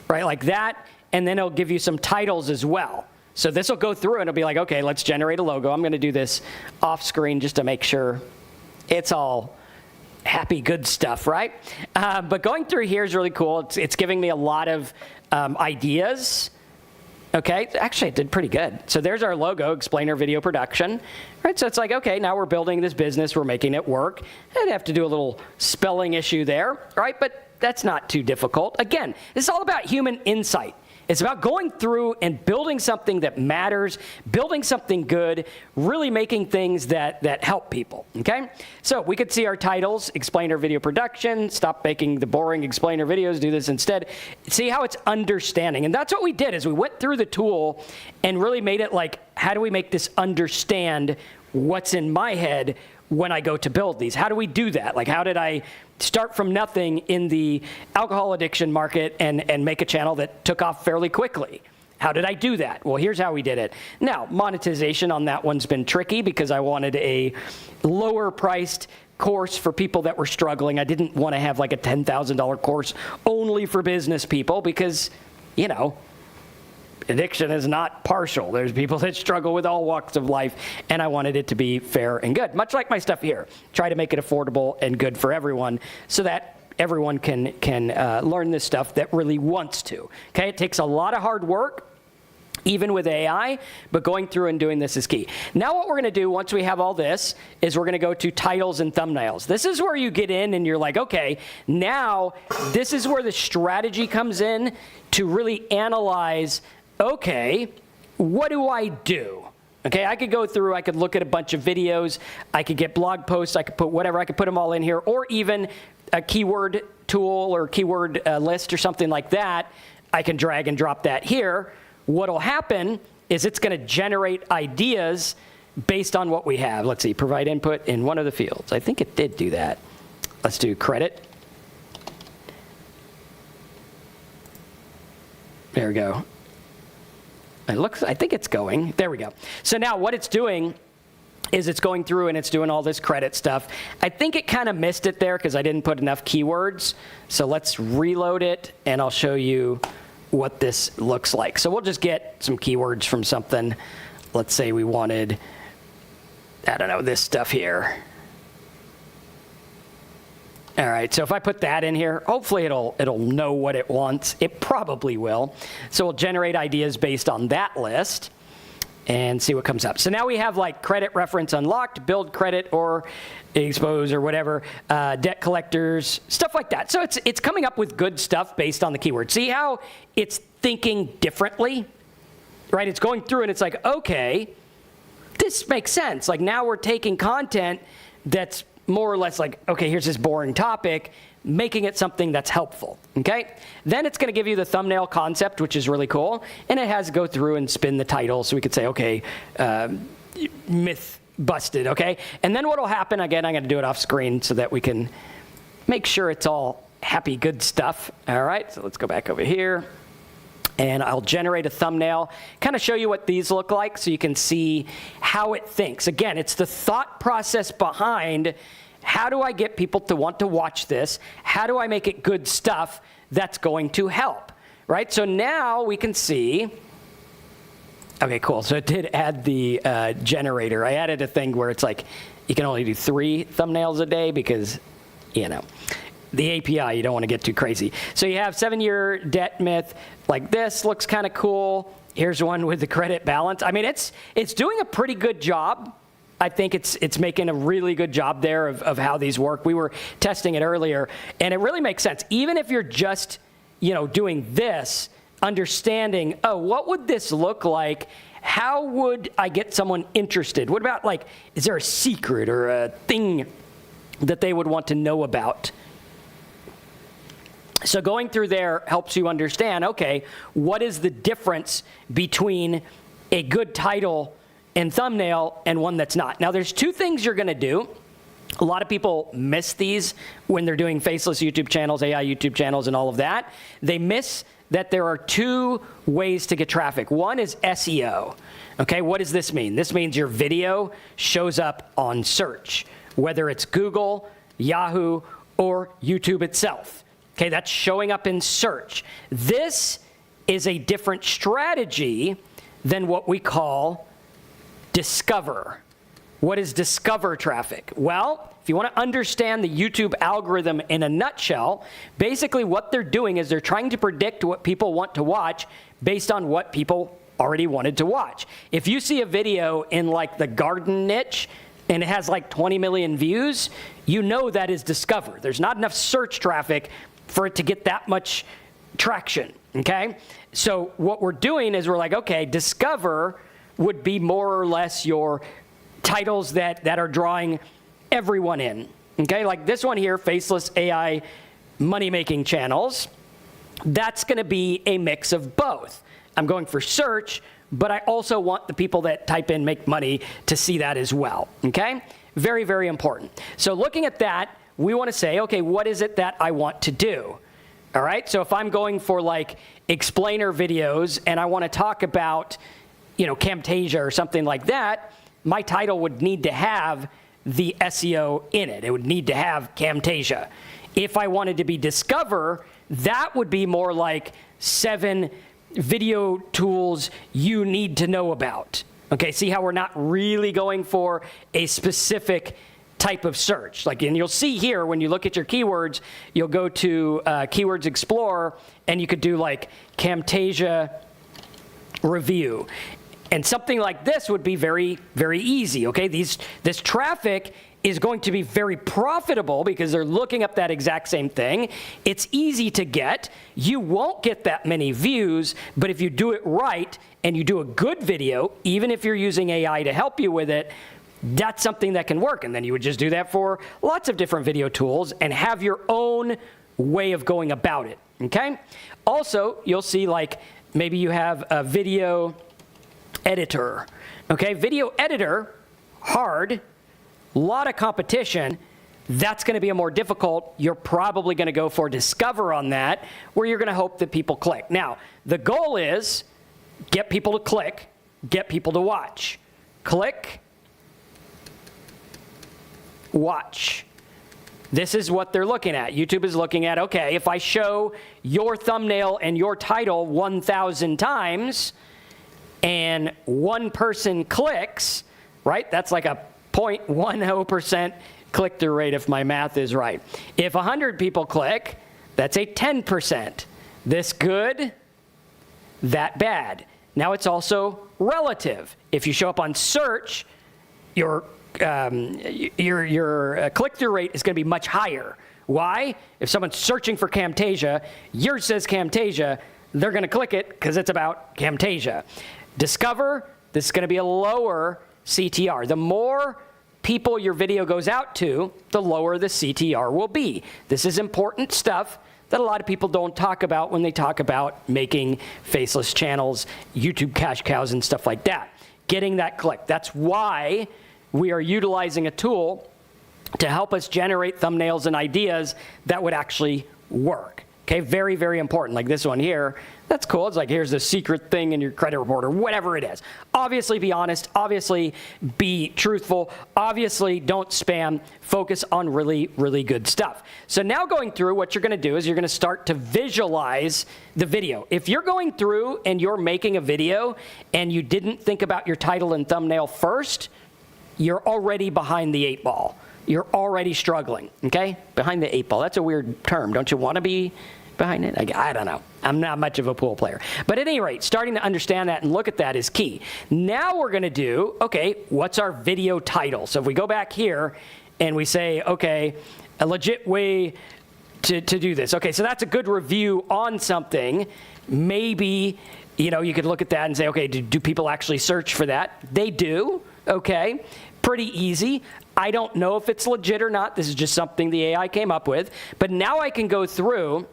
right, like that, and then it'll give you some titles as well. So this will go through and it'll be like, okay, let's generate a logo. I'm going to do this off screen just to make sure it's all happy, good stuff, right? But going through here is really cool. It's giving me a lot of ideas. Okay, actually it did pretty good. So there's our logo, explainer video production, right? So it's like, okay, now we're building this business, we're making it work. I'd have to do a little spelling issue there, right? But that's not too difficult. Again, this is all about human insight. It's about going through and building something that matters, building something good, really making things that help people, okay? So we could see our titles, explainer video production, stop making the boring explainer videos, do this instead. See how it's understanding. And that's what we did is we went through the tool and really made it like, how do we make this understand what's in my head when I go to build these? How do we do that? Like, how did I start from nothing in the alcohol addiction market and make a channel that took off fairly quickly? How did I do that? Well, here's how we did it. Now, monetization on that one's been tricky because I wanted a lower priced course for people that were struggling. I didn't want to have like a $10,000 course only for business people because, you know, addiction is not partial. There's people that struggle with all walks of life, and I wanted it to be fair and good. Much like my stuff here. Try to make it affordable and good for everyone so that everyone can learn this stuff that really wants to. Okay, it takes a lot of hard work, even with AI, but going through and doing this is key. Now what we're going to do once we have all this is we're going to go to titles and thumbnails. This is where you get in and you're like, okay, now this is where the strategy comes in to really analyze, okay, what do I do? Okay, I could go through, I could look at a bunch of videos, I could get blog posts, I could put whatever, I could put them all in here, or even a keyword tool or keyword list or something like that. I can drag and drop that here. What'll happen is it's going to generate ideas based on what we have. Let's see, provide input in one of the fields. I think it did do that. Let's do credit. There we go. It looks, I think it's going. There we go. So now what it's doing is it's going through and it's doing all this credit stuff. I think it kind of missed it there because I didn't put enough keywords. So let's reload it and I'll show you what this looks like. So we'll just get some keywords from something. Let's say we wanted, I don't know, this stuff here. All right, so if I put that in here, hopefully it'll know what it wants. It probably will. So we'll generate ideas based on that list and see what comes up. So now we have like credit reference unlocked, build credit or expose or whatever, debt collectors, stuff like that. So it's coming up with good stuff based on the keyword. See how it's thinking differently, right? It's going through and it's like, okay, this makes sense. Like now we're taking content that's more or less like, okay, here's this boring topic, making it something that's helpful, okay? Then it's gonna give you the thumbnail concept, which is really cool, and it has to go through and spin the title, so we could say, okay, myth busted, okay? And then what'll happen, again, I'm gonna do it off screen so that we can make sure it's all happy, good stuff, all right? So let's go back over here, and I'll generate a thumbnail, kind of show you what these look like so you can see how it thinks. Again, it's the thought process behind how do I get people to want to watch this? How do I make it good stuff that's going to help, right? So now we can see, okay, cool. So it did add the generator. I added a thing where it's like, you can only do 3 thumbnails a day because, you know, the API, you don't want to get too crazy. So you have 7-year debt myth, like this looks kind of cool. Here's one with the credit balance. I mean, it's doing a pretty good job. I think it's making a really good job there of how these work. We were testing it earlier, and it really makes sense. Even if you're just, you know, doing this, understanding, oh, what would this look like? How would I get someone interested? What about, like, is there a secret or a thing that they would want to know about? So going through there helps you understand, okay, what is the difference between a good title and thumbnail and one that's not? Now, there's 2 things you're going to do. A lot of people miss these when they're doing faceless YouTube channels, AI YouTube channels, and all of that. They miss that there are 2 ways to get traffic. One is SEO. Okay, what does this mean? This means your video shows up on search, whether it's Google, Yahoo, or YouTube itself. Okay, that's showing up in search. This is a different strategy than what we call discover. What is discover traffic? Well, if you want to understand the YouTube algorithm in a nutshell, basically what they're doing is they're trying to predict what people want to watch based on what people already wanted to watch. If you see a video in like the garden niche and it has like 20 million views, you know that is discover. There's not enough search traffic for it to get that much traction, okay? So what we're doing is we're like, okay, discover would be more or less your titles that are drawing everyone in, okay? Like this one here, Faceless AI Money-Making Channels. That's gonna be a mix of both. I'm going for search, but I also want the people that type in make money to see that as well, okay? Very, very important. So looking at that, we want to say, okay, what is it that I want to do? All right, so if I'm going for like explainer videos and I want to talk about, you know, Camtasia or something like that, my title would need to have the SEO in it. It would need to have Camtasia. If I wanted to be discover, that would be more like 7 video tools you need to know about. Okay, see how we're not really going for a specific type of search. Like, and you'll see here when you look at your keywords, you'll go to Keywords Explorer and you could do like Camtasia review. And something like this would be very, very easy, okay? This traffic is going to be very profitable because they're looking up that exact same thing. It's easy to get. You won't get that many views, but if you do it right and you do a good video, even if you're using AI to help you with it, that's something that can work. And then you would just do that for lots of different video tools and have your own way of going about it, okay? Also, you'll see like maybe you have a video editor, okay? Video editor, hard, lot of competition. That's going to be a more difficult. You're probably going to go for discover on that, where you're going to hope that people click. Now, the goal is get people to click, get people to watch. Click, watch. This is what they're looking at. YouTube is looking at, okay, if I show your thumbnail and your title 1,000 times and 1 person clicks, right? That's like a 0.10% click-through rate if my math is right. If 100 people click, that's a 10%. This good, that bad. Now it's also relative. If you show up on search, your click-through rate is going to be much higher. Why? If someone's searching for Camtasia, yours says Camtasia, they're going to click it because it's about Camtasia. Discover, this is going to be a lower CTR. The more people your video goes out to, the lower the CTR will be. This is important stuff that a lot of people don't talk about when they talk about making faceless channels, YouTube cash cows, and stuff like that. Getting that click. That's why we are utilizing a tool to help us generate thumbnails and ideas that would actually work. Okay, very, very important. Like this one here, that's cool. It's like, here's a secret thing in your credit report or whatever it is. Obviously be honest, obviously be truthful, obviously don't spam, focus on really, really good stuff. So now going through, what you're gonna do is you're gonna start to visualize the video. If you're going through and you're making a video and you didn't think about your title and thumbnail first, you're already behind the 8 ball. You're already struggling, okay? Behind the 8 ball, that's a weird term. Don't you wanna be behind it? I don't know. I'm not much of a pool player. But at any rate, starting to understand that and look at that is key. Now we're gonna do, okay, what's our video title? So if we go back here and we say, okay, a legit way to do this. Okay, so that's a good review on something. Maybe, you know, you could look at that and say, okay, do people actually search for that? They do, okay? Pretty easy. I don't know if it's legit or not. This is just something the AI came up with. But now I can go through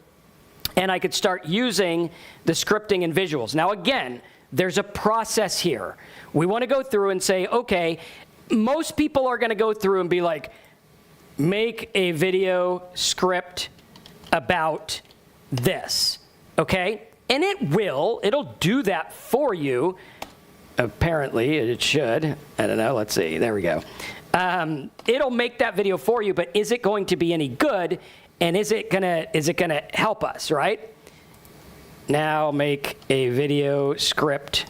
and I could start using the scripting and visuals. Now again, there's a process here. We want to go through and say, okay, most people are going to go through and be like, make a video script about this, okay? And it'll do that for you. Apparently, it should. I don't know, let's see, there we go. It'll make that video for you, but is it going to be any good? And is it gonna help us, right? Now make a video script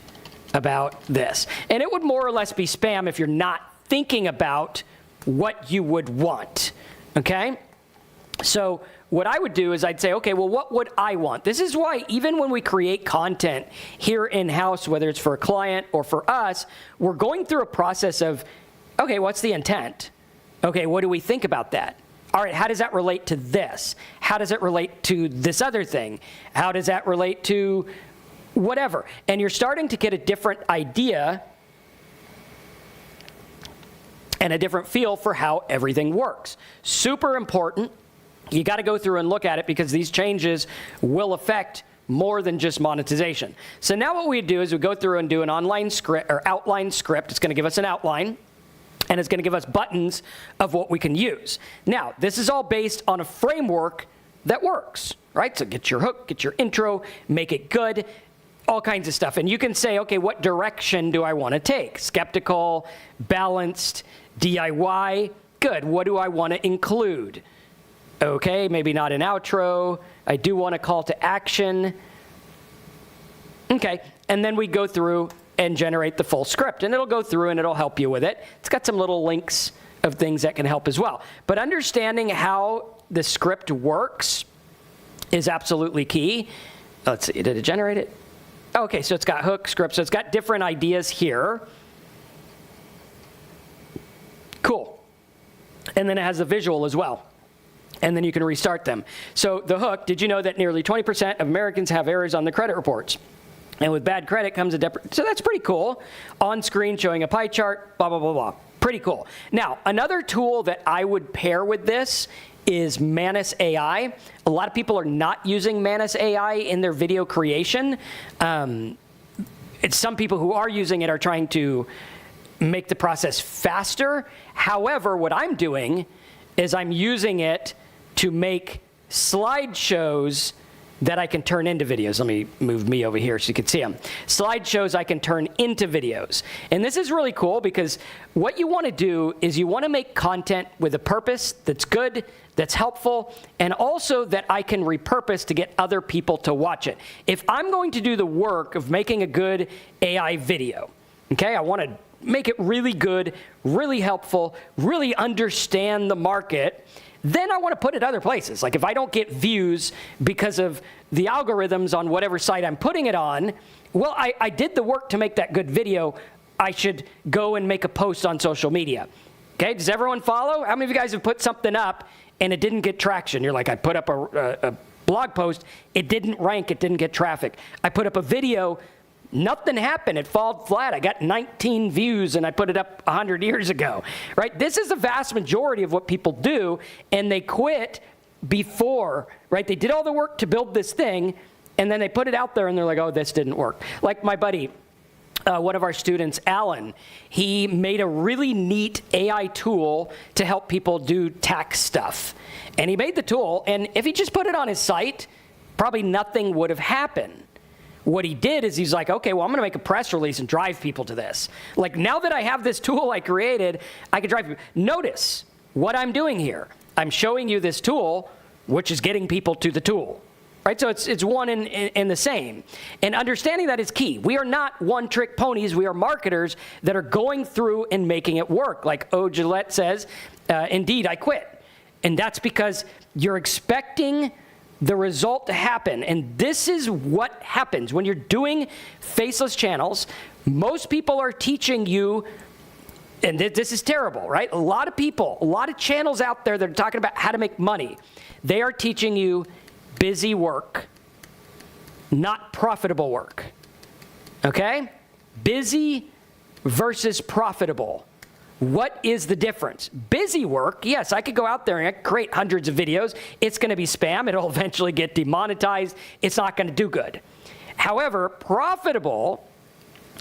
about this. And it would more or less be spam if you're not thinking about what you would want, okay? So what I would do is I'd say, okay, well, what would I want? This is why even when we create content here in-house, whether it's for a client or for us, we're going through a process of, okay, what's the intent? Okay, what do we think about that? All right, how does that relate to this? How does it relate to this other thing? How does that relate to whatever? And you're starting to get a different idea and a different feel for how everything works. Super important. You got to go through and look at it because these changes will affect more than just monetization. So now what we do is we go through and do an online script or outline script. It's going to give us an outline. And it's going to give us buttons of what we can use. Now, this is all based on a framework that works, right? So get your hook, get your intro, make it good, all kinds of stuff. And you can say, okay, what direction do I want to take? Skeptical, balanced, DIY, good. What do I want to include? Okay, maybe not an outro. I do want a call to action. Okay, and then we go through and generate the full script. And it'll go through and it'll help you with it. It's got some little links of things that can help as well. But understanding how the script works is absolutely key. Let's see, did it generate it? Okay, so it's got hook, script, so it's got different ideas here. Cool. And then it has a visual as well. And then you can restart them. So the hook, did you know that nearly 20% of Americans have errors on their credit reports? And with bad credit comes a so that's pretty cool. On screen showing a pie chart, blah, blah, blah, blah. Pretty cool. Now, another tool that I would pair with this is Manus AI. A lot of people are not using Manus AI in their video creation. Some people who are using it are trying to make the process faster. However, what I'm doing is I'm using it to make slideshows that I can turn into videos. Let me move me over here so you can see them. Slideshows I can turn into videos. And this is really cool because what you want to do is you want to make content with a purpose that's good, that's helpful, and also that I can repurpose to get other people to watch it. If I'm going to do the work of making a good AI video, okay, I want to make it really good, really helpful, really understand the market, then I want to put it other places. Like if I don't get views because of the algorithms on whatever site I'm putting it on, well, I did the work to make that good video. I should go and make a post on social media. Okay, does everyone follow? How many of you guys have put something up and it didn't get traction? You're like, I put up a blog post, it didn't rank, it didn't get traffic. I put up a video, nothing happened, it fell flat. I got 19 views and I put it up 100 years ago, right? This is the vast majority of what people do, and they quit before, right? They did all the work to build this thing, and then they put it out there and they're like, oh, this didn't work. Like my buddy, one of our students, Alan, he made a really neat AI tool to help people do tax stuff. And he made the tool, and if he just put it on his site, probably nothing would have happened. What he did is he's like, okay, well, I'm going to make a press release and drive people to this. Like, now that I have this tool I created, I can drive people. Notice what I'm doing here. I'm showing you this tool, which is getting people to the tool. Right, so it's one in the same. And understanding that is key. We are not one-trick ponies. We are marketers that are going through and making it work. Like Gillette says, indeed, I quit. And that's because you're expecting the result to happen. And this is what happens. When you're doing faceless channels, most people are teaching you, and this is terrible, right? A lot of people, a lot of channels out there that are talking about how to make money, they are teaching you busy work, not profitable work, okay? Busy versus profitable. What is the difference? Busy work, yes, I could go out there and create hundreds of videos. It's going to be spam. It'll eventually get demonetized. It's not going to do good. However, profitable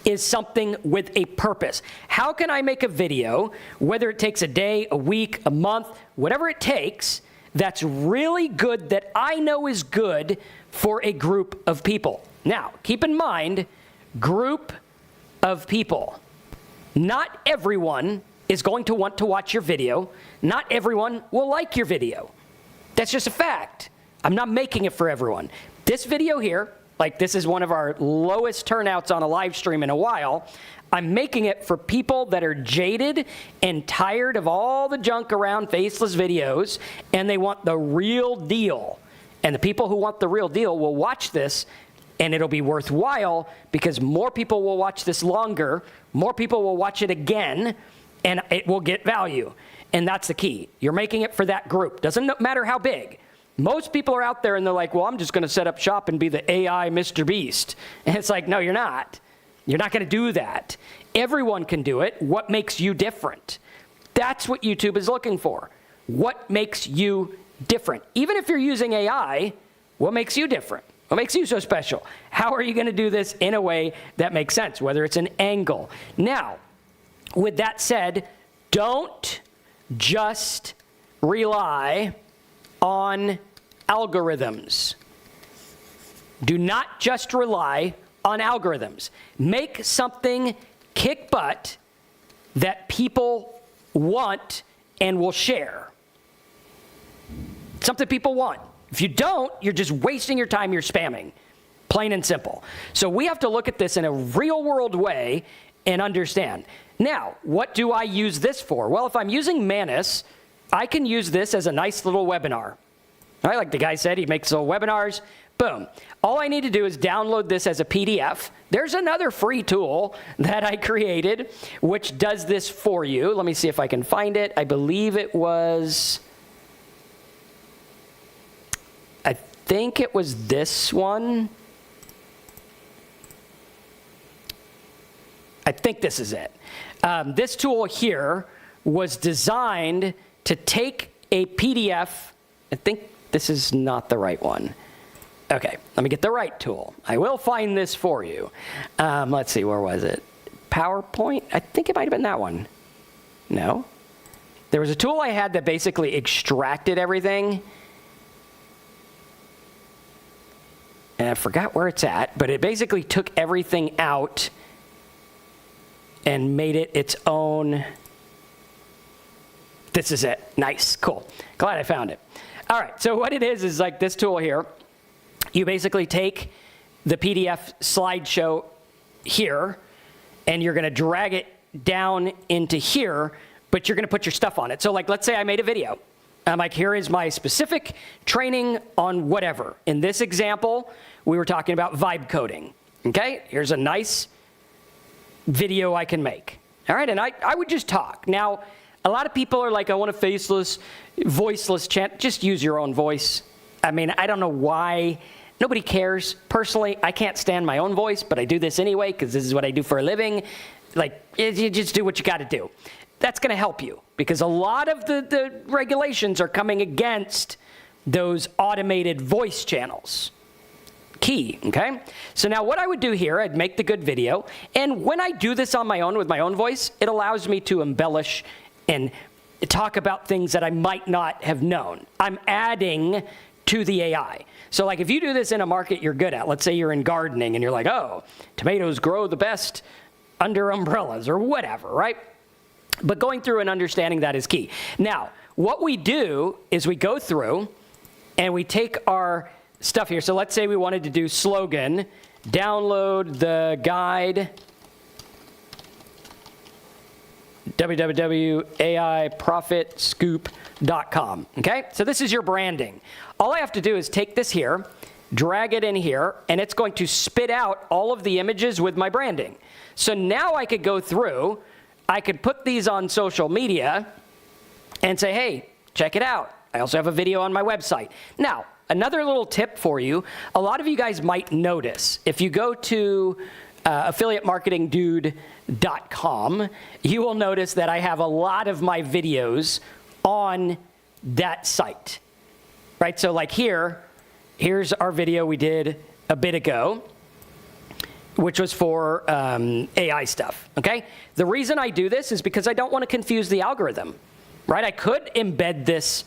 is something with a purpose. How can I make a video, whether it takes a day, a week, a month, whatever it takes, that's really good, that I know is good for a group of people? Now, keep in mind, group of people. Not everyone is going to want to watch your video. Not everyone will like your video. That's just a fact. I'm not making it for everyone. This video here, like this is one of our lowest turnouts on a live stream in a while. I'm making it for people that are jaded and tired of all the junk around faceless videos, and they want the real deal. And the people who want the real deal will watch this, and it'll be worthwhile because more people will watch this longer, more people will watch it again, and it will get value. And that's the key. You're making it for that group. Doesn't matter how big. Most people are out there and they're like, well, I'm just going to set up shop and be the AI Mr. Beast. And it's like, no, you're not. You're not going to do that. Everyone can do it. What makes you different? That's what YouTube is looking for. What makes you different? Even if you're using AI, what makes you different? What makes you so special? How are you going to do this in a way that makes sense, whether it's an angle? Now, with that said, don't just rely on algorithms. Do not just rely on algorithms. Make something kick butt that people want and will share. Something people want. If you don't, you're just wasting your time, you're spamming. Plain and simple. So we have to look at this in a real world way and understand. Now, what do I use this for? Well, if I'm using Manus, I can use this as a nice little webinar. Right? Like the guy said, he makes little webinars. Boom. All I need to do is download this as a PDF. There's another free tool that I created which does this for you. Let me see if I can find it. I believe it was, I think it was this one. I think this is it. This tool here was designed to take a PDF. I think this is not the right one. Okay, let me get the right tool. I will find this for you. Let's see, where was it? PowerPoint? I think it might have been that one. No? There was a tool I had that basically extracted everything. And I forgot where it's at, but it basically took everything out and made it its own. This is it. Nice, cool. Glad I found it. All right, so what it is like this tool here. You basically take the PDF slideshow here, and you're going to drag it down into here, but you're going to put your stuff on it. So like, let's say I made a video. I'm like, here is my specific training on whatever. In this example, we were talking about vibe coding. Okay, here's a nice video I can make. All right, and I would just talk. Now, a lot of people are like, I want a faceless, voiceless channel. Just use your own voice. I mean, I don't know why. Nobody cares. Personally, I can't stand my own voice, but I do this anyway because this is what I do for a living. Like, you just do what you got to do. That's going to help you because a lot of the regulations are coming against those automated voice channels. Key, okay? So now what I would do here, I'd make the good video, and when I do this on my own with my own voice, it allows me to embellish and talk about things that I might not have known. I'm adding to the AI. So like if you do this in a market you're good at, let's say you're in gardening and you're like, oh, tomatoes grow the best under umbrellas or whatever, right? But going through and understanding that is key. Now, what we do is we go through and we take our stuff here. So let's say we wanted to do slogan, download the guide, www.aiprofitscoop.com. Okay, so this is your branding. All I have to do is take this here, drag it in here, and it's going to spit out all of the images with my branding. So now I could go through, I could put these on social media and say, hey, check it out. I also have a video on my website. Now, another little tip for you, a lot of you guys might notice, if you go to affiliatemarketingdude.com, you will notice that I have a lot of my videos on that site, right? So like here's our video we did a bit ago, which was for AI stuff, okay? The reason I do this is because I don't want to confuse the algorithm, right? I could embed this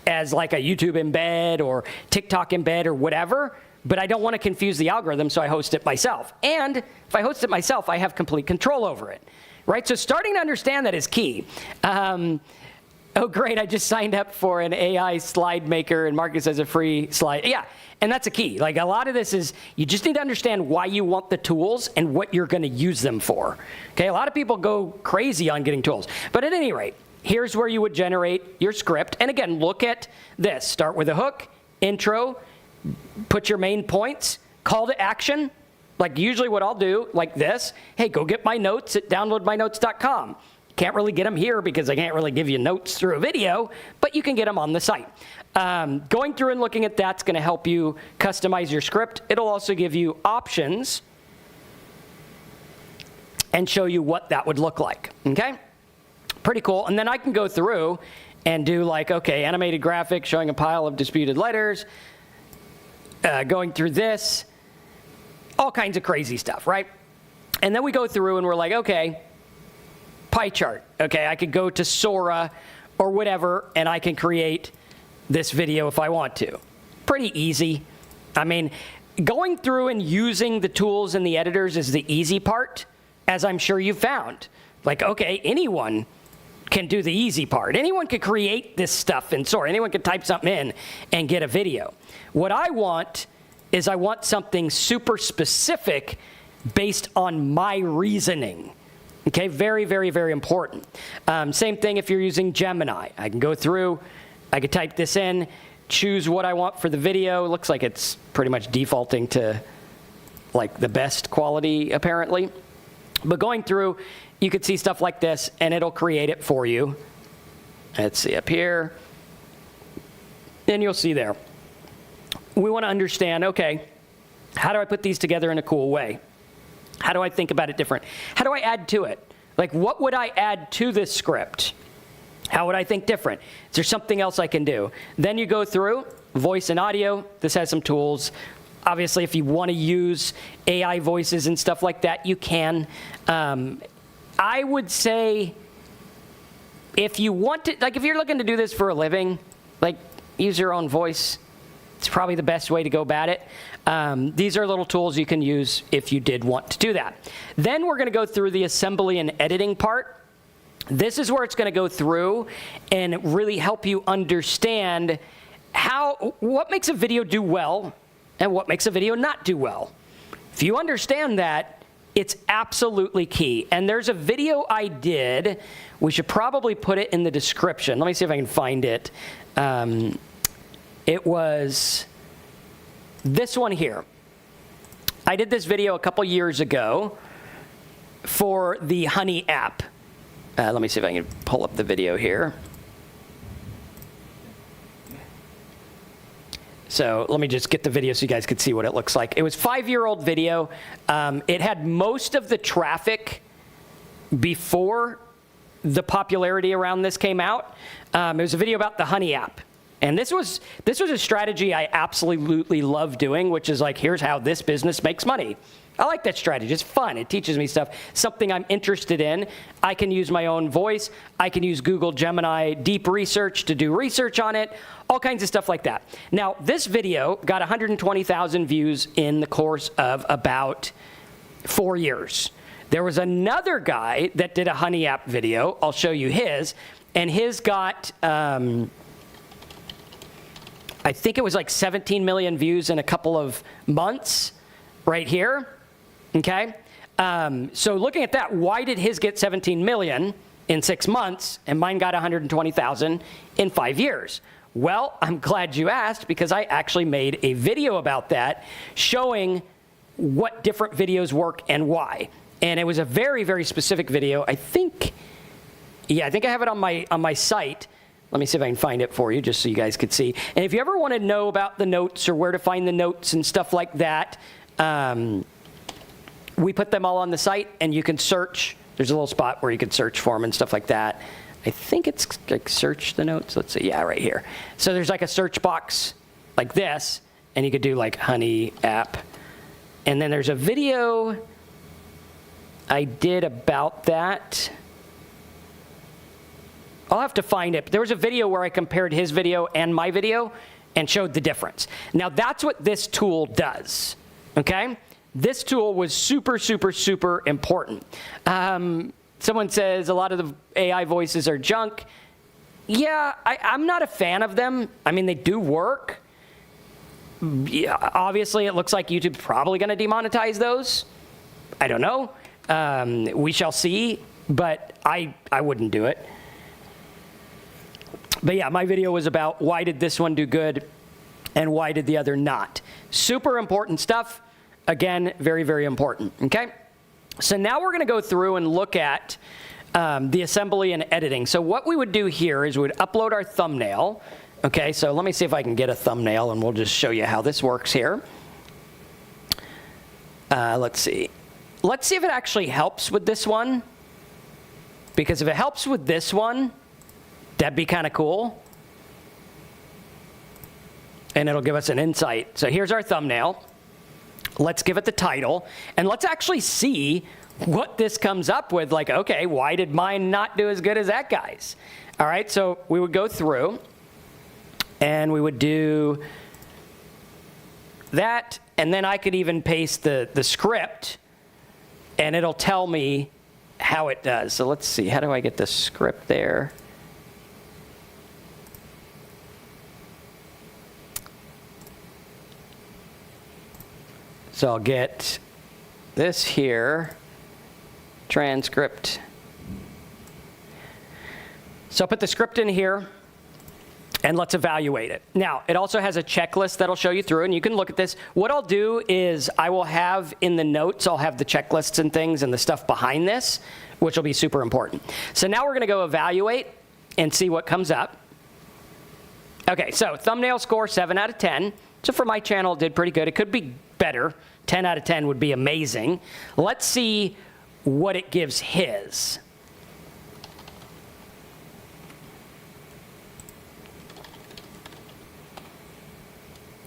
as like a YouTube embed or TikTok embed or whatever, but I don't want to confuse the algorithm, so I host it myself. And if I host it myself, I have complete control over it, right? So starting to understand that is key. Oh, great, I just signed up for an AI slide maker, and Marcus has a free slide. Yeah, and that's a key. Like a lot of this is, you just need to understand why you want the tools and what you're going to use them for. Okay, a lot of people go crazy on getting tools. But at any rate, here's where you would generate your script. And again, look at this. Start with a hook, intro, put your main points, call to action. Like usually what I'll do, like this, hey, go get my notes at downloadmynotes.com. Can't really get them here because I can't really give you notes through a video, but you can get them on the site. Going through and looking at that's going to help you customize your script. It'll also give you options and show you what that would look like, okay? Pretty cool. And then I can go through and do like, okay, animated graphic showing a pile of disputed letters, going through this, all kinds of crazy stuff, right? And then we go through and we're like, okay, pie chart. Okay, I could go to Sora or whatever, and I can create this video if I want to. Pretty easy. I mean, going through and using the tools and the editors is the easy part, as I'm sure you've found. Like, okay, anyone can do the easy part. Anyone can create this stuff in Sora. Anyone can type something in and get a video. What I want is I want something super specific based on my reasoning. Okay, very, very, very important. Same thing if you're using Gemini. I can go through, I could type this in, choose what I want for the video. Looks like it's pretty much defaulting to like the best quality apparently. But going through, you could see stuff like this and it'll create it for you. Let's see up here. And you'll see there. We want to understand, okay, how do I put these together in a cool way? How do I think about it different? How do I add to it? Like, what would I add to this script? How would I think different? Is there something else I can do? Then you go through voice and audio. This has some tools. Obviously, if you want to use AI voices and stuff like that, you can. I would say if you want to, like if you're looking to do this for a living, like use your own voice. It's probably the best way to go about it. These are little tools you can use if you did want to do that. Then we're going to go through the assembly and editing part. This is where it's going to go through and really help you understand what makes a video do well and what makes a video not do well. If you understand that, it's absolutely key. And there's a video I did. We should probably put it in the description. Let me see if I can find it. It was this one here. I did this video a couple years ago for the Honey app. Let me see if I can pull up the video here. So let me just get the video so you guys could see what it looks like. It was a 5-year-old video. It had most of the traffic before the popularity around this came out. It was a video about the Honey app. And this was a strategy I absolutely love doing, which is like, here's how this business makes money. I like that strategy. It's fun. It teaches me stuff, something I'm interested in. I can use my own voice. I can use Google Gemini Deep Research to do research on it, all kinds of stuff like that. Now, this video got 120,000 views in the course of about 4 years. There was another guy that did a Honey app video. I'll show you his. And his got, I think it was like 17 million views in a couple of months right here. Okay, so looking at that, why did his get 17 million in 6 months and mine got 120,000 in 5 years? Well, I'm glad you asked, because I actually made a video about that showing what different videos work and why. And it was a very, very specific video. I think I have it on my site. Let me see if I can find it for you, just so you guys could see. And if you ever want to know about the notes or where to find the notes and stuff like that, we put them all on the site, and you can search. There's a little spot where you can search for them and stuff like that. I think it's like search the notes. Let's see. Yeah, right here. So there's like a search box like this, and you could do like Honey app. And then there's a video I did about that. I'll have to find it. But there was a video where I compared his video and my video and showed the difference. Now, that's what this tool does, okay? This tool was super, super, super important. Someone says a lot of the AI voices are junk. Yeah, I'm not a fan of them. I mean, they do work. Yeah, obviously, it looks like YouTube's probably going to demonetize those. I don't know. We shall see, but I wouldn't do it. But yeah, my video was about why did this one do good and why did the other not. Super important stuff. Again, very, very important, okay? So now we're going to go through and look at the assembly and editing. So what we would do here is we would upload our thumbnail. Okay, so let me see if I can get a thumbnail, and we'll just show you how this works here. Let's see. Let's see if it actually helps with this one. Because if it helps with this one, that'd be kind of cool. And it'll give us an insight. So here's our thumbnail. Let's give it the title. And let's actually see what this comes up with. Like, okay, why did mine not do as good as that guy's? All right, so we would go through. And we would do that. And then I could even paste the script. And it'll tell me how it does. So let's see. How do I get the script there? So I'll get this here, transcript. So I'll put the script in here, and let's evaluate it. Now, it also has a checklist that'll show you through, and you can look at this. What I'll do is I will have in the notes, I'll have the checklists and things and the stuff behind this, which will be super important. So now we're going to go evaluate and see what comes up. Okay, so thumbnail score 7 out of 10. So for my channel, it did pretty good. It could be better. 10 out of 10 would be amazing. Let's see what it gives his.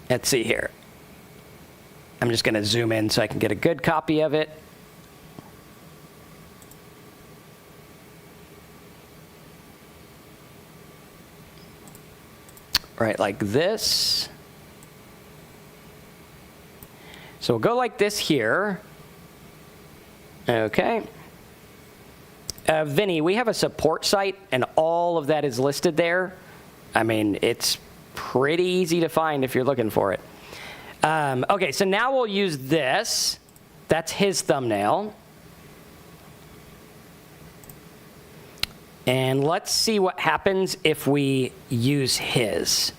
Let's see here. I'm just going to zoom in so I can get a good copy of it. Right, like this. So we'll go like this here. Okay. Vinny, we have a support site, and all of that is listed there. I mean, it's pretty easy to find if you're looking for it. Okay, so now we'll use this. That's his thumbnail. And let's see what happens if we use his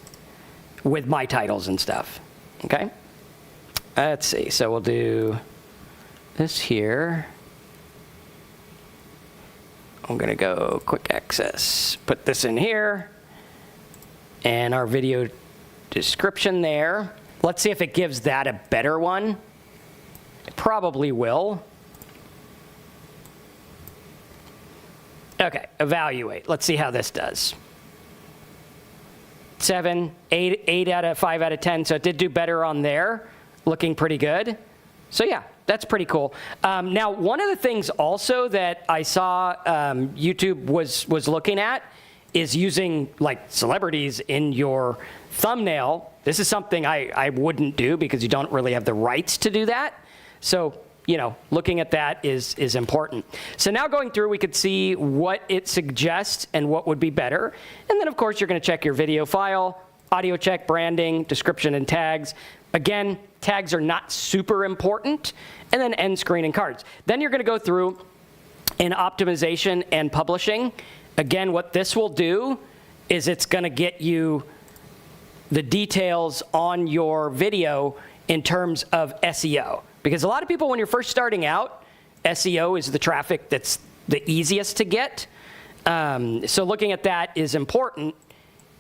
with my titles and stuff. Okay? Let's see. So we'll do this here. I'm going to go quick access. Put this in here. And our video description there. Let's see if it gives that a better one. It probably will. Okay, evaluate. Let's see how this does. 7, 8 out of 5 out of 10, so it did do better on there. Looking pretty good. So yeah, that's pretty cool. Now, one of the things also that I saw YouTube was looking at is using like celebrities in your thumbnail. This is something I wouldn't do because you don't really have the rights to do that. So, you know, looking at that is important. So now going through, we could see what it suggests and what would be better. And then, of course, you're going to check your video file, audio check, branding, description, and tags. Again, tags are not super important. And then end screen and cards. Then you're going to go through in optimization and publishing. Again, what this will do is it's going to get you the details on your video in terms of SEO. Because a lot of people, when you're first starting out, SEO is the traffic that's the easiest to get. So looking at that is important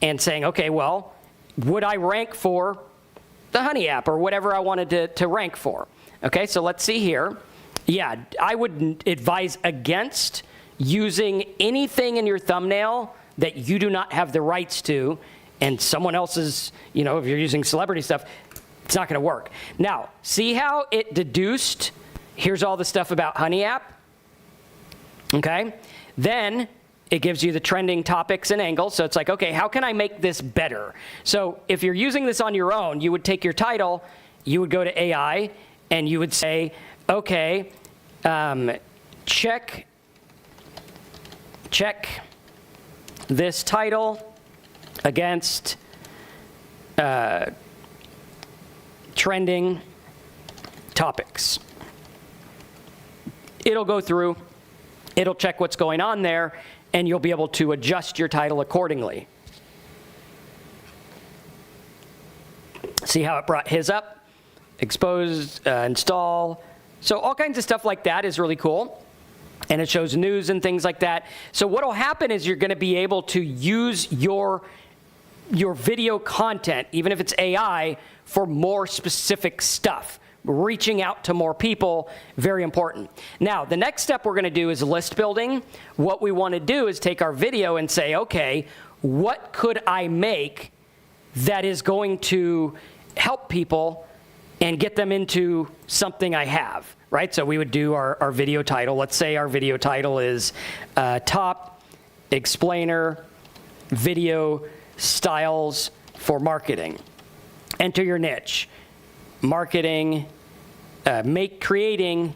and saying, okay, well, would I rank for the Honey app or whatever I wanted to rank for? Okay, so let's see here. Yeah, I would advise against using anything in your thumbnail that you do not have the rights to, and someone else's, you know, if you're using celebrity stuff, it's not going to work. Now, see how it deduced, here's all the stuff about Honey app, okay? Then it gives you the trending topics and angles, so it's like, okay, how can I make this better? So if you're using this on your own, you would take your title, you would go to AI, and you would say, okay, check this title against trending topics. It'll go through, it'll check what's going on there, and you'll be able to adjust your title accordingly. See how it brought his up? Expose, install. So all kinds of stuff like that is really cool. And it shows news and things like that. So what will happen is you're going to be able to use your video content, even if it's AI, for more specific stuff. Reaching out to more people, very important. Now, the next step we're going to do is list building. What we want to do is take our video and say, okay, what could I make that is going to help people and get them into something I have, right? So we would do our video title. Let's say our video title is Top Explainer Video Styles for Marketing. Enter your niche. Marketing, creating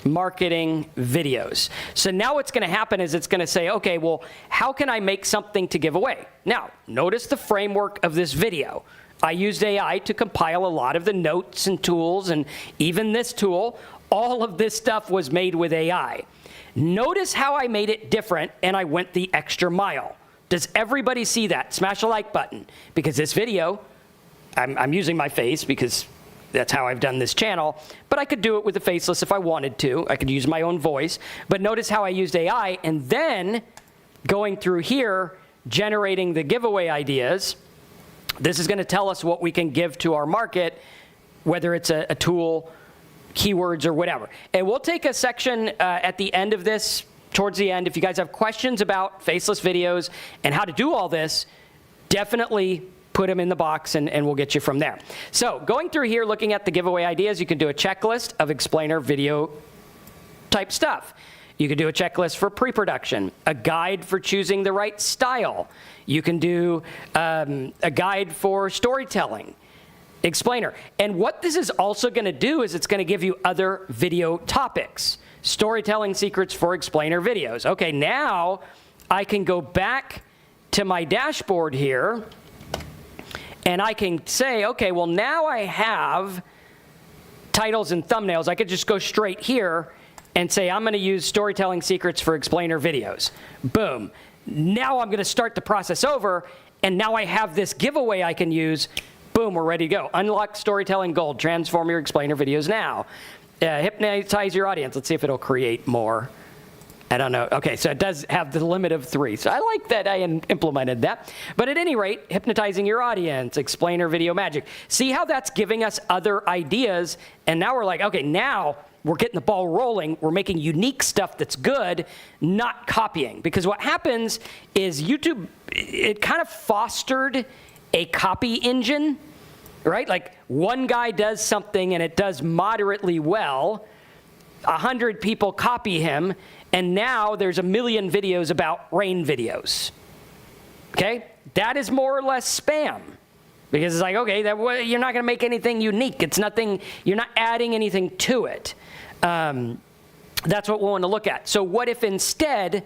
marketing videos. So now what's going to happen is it's going to say, okay, well, how can I make something to give away? Now, notice the framework of this video. I used AI to compile a lot of the notes and tools, and even this tool, all of this stuff was made with AI. Notice how I made it different, and I went the extra mile. Does everybody see that? Smash a like button, because this video, I'm using my face because that's how I've done this channel, but I could do it with the Faceless if I wanted to. I could use my own voice, but notice how I used AI, and then going through here, generating the giveaway ideas. This is going to tell us what we can give to our market, whether it's a tool, keywords, or whatever. And we'll take a section at the end of this, towards the end. If you guys have questions about Faceless videos and how to do all this, definitely put them in the box, and we'll get you from there. So going through here, looking at the giveaway ideas, you can do a checklist of explainer video type stuff. You could do a checklist for pre-production, a guide for choosing the right style. You can do a guide for storytelling, explainer. And what this is also going to do is it's going to give you other video topics. Storytelling secrets for explainer videos. Okay, now I can go back to my dashboard here, and I can say, okay, well, now I have titles and thumbnails. I could just go straight here and say, I'm going to use storytelling secrets for explainer videos. Boom. Now I'm going to start the process over, and now I have this giveaway I can use. Boom, we're ready to go. Unlock storytelling gold. Transform your explainer videos now. Hypnotize your audience. Let's see if it'll create more. I don't know. Okay, so it does have the limit of 3. So I like that I implemented that. But at any rate, hypnotizing your audience, explainer video magic. See how that's giving us other ideas? And now we're like, okay, now we're getting the ball rolling. We're making unique stuff that's good, not copying. Because what happens is YouTube, it kind of fostered a copy engine, right? Like one guy does something and it does moderately well. 100 people copy him. And now there's 1 million videos about rain videos. Okay? That is more or less spam. Because it's like, okay, you're not going to make anything unique. It's nothing, you're not adding anything to it. That's what we want to look at. So what if instead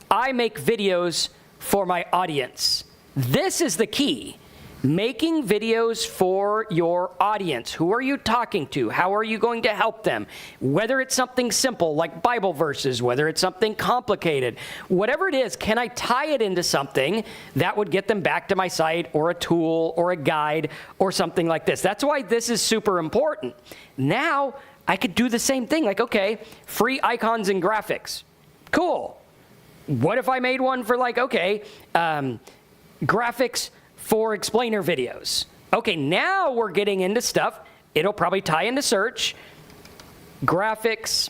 I make videos for my audience? This is the key. Making videos for your audience. Who are you talking to? How are you going to help them? Whether it's something simple like Bible verses, whether it's something complicated, whatever it is, can I tie it into something that would get them back to my site or a tool or a guide or something like this? That's why this is super important. Now I could do the same thing. Like, okay, free icons and graphics. Cool. What if I made one for like, okay, graphics for explainer videos? Okay, now we're getting into stuff. It'll probably tie into search. Graphics,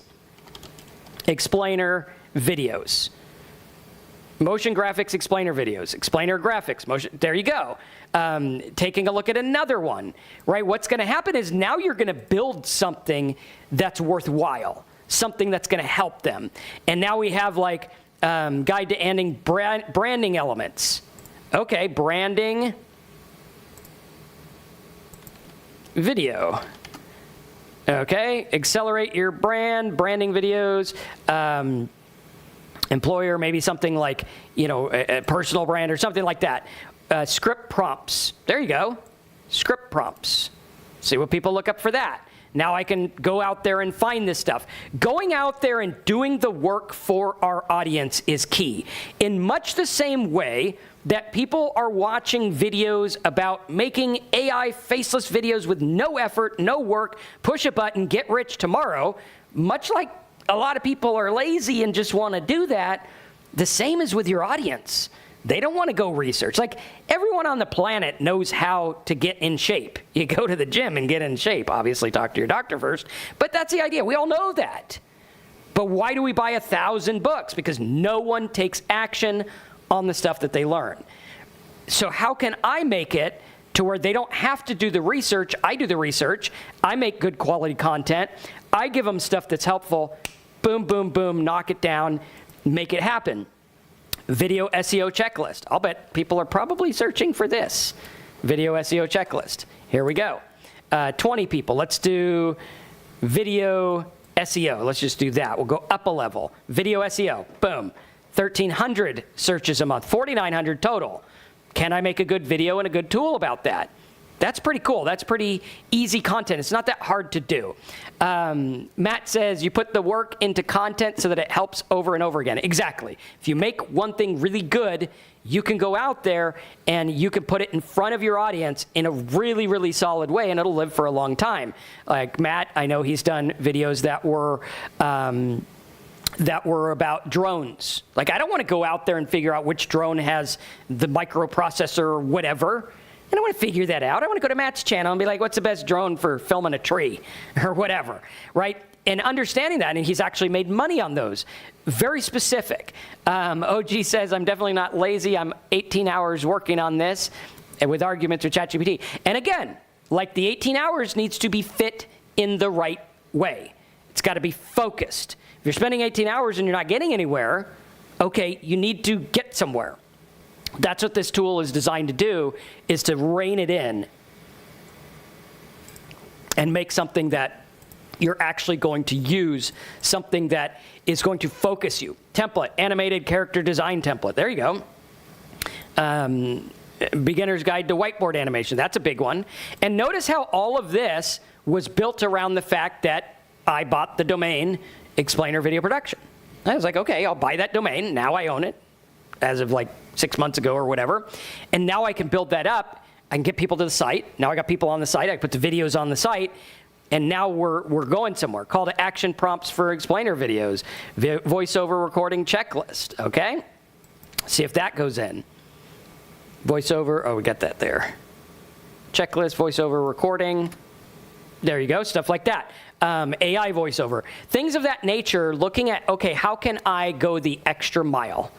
explainer videos. Motion graphics, explainer videos. Explainer graphics, motion, there you go. Taking a look at another one, right? What's gonna happen is now you're gonna build something that's worthwhile, something that's gonna help them. And now we have like guide to adding branding elements. Okay, branding video. Okay, accelerate your branding videos. Employer, maybe something like, you know, a personal brand or something like that. Script prompts. There you go. Script prompts. See what people look up for that. Now I can go out there and find this stuff. Going out there and doing the work for our audience is key. In much the same way that people are watching videos about making AI faceless videos with no effort, no work, push a button, get rich tomorrow, much like a lot of people are lazy and just want to do that, the same is with your audience. They don't want to go research. Like, everyone on the planet knows how to get in shape. You go to the gym and get in shape. Obviously, talk to your doctor first. But that's the idea. We all know that. But why do we buy 1,000 books? Because no one takes action on the stuff that they learn. So how can I make it to where they don't have to do the research? I do the research. I make good quality content. I give them stuff that's helpful. Boom, boom, boom, knock it down, make it happen. Video SEO checklist. I'll bet people are probably searching for this. Video SEO checklist. Here we go. 20 people. Let's do video SEO. Let's just do that. We'll go up a level. Video SEO. Boom. 1,300 searches a month. 4,900 total. Can I make a good video and a good tool about that? That's pretty cool. That's pretty easy content. It's not that hard to do. Matt says you put the work into content so that it helps over and over again. Exactly. If you make one thing really good, you can go out there and you can put it in front of your audience in a really, really solid way, and it'll live for a long time. Like Matt, I know he's done videos that were about drones. Like, I don't want to go out there and figure out which drone has the microprocessor or whatever. I don't want to figure that out. I want to go to Matt's channel and be like, what's the best drone for filming a tree or whatever, right? And understanding that, and he's actually made money on those. Very specific. OG says, I'm definitely not lazy. I'm 18 hours working on this with arguments with ChatGPT. And again, like, the 18 hours needs to be fit in the right way. It's got to be focused. If you're spending 18 hours and you're not getting anywhere, okay, you need to get somewhere. That's what this tool is designed to do, is to rein it in and make something that you're actually going to use, something that is going to focus you. Template, animated character design template. There you go. Beginner's Guide to Whiteboard Animation. That's a big one. And notice how all of this was built around the fact that I bought the domain Explainer Video Production. I was like, okay, I'll buy that domain. Now I own it, as of like 6 months ago or whatever. And now I can build that up. I can get people to the site. Now I got people on the site. I put the videos on the site. And now we're going somewhere. Call to action prompts for explainer videos, voiceover recording checklist, okay? See if that goes in. Voiceover, oh, we got that there. Checklist, voiceover recording. There you go, stuff like that. AI voiceover. Things of that nature, looking at, okay, how can I go the extra mile?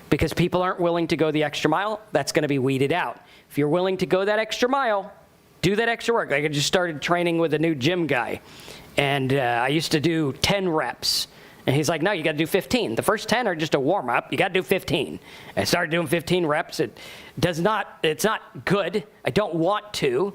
Because people aren't willing to go the extra mile, that's going to be weeded out. If you're willing to go that extra mile, do that extra work. Like I just started training with a new gym guy, and I used to do 10 reps. And he's like, no, you got to do 15. The first 10 are just a warm-up. You got to do 15. I started doing 15 reps. It's not good. I don't want to,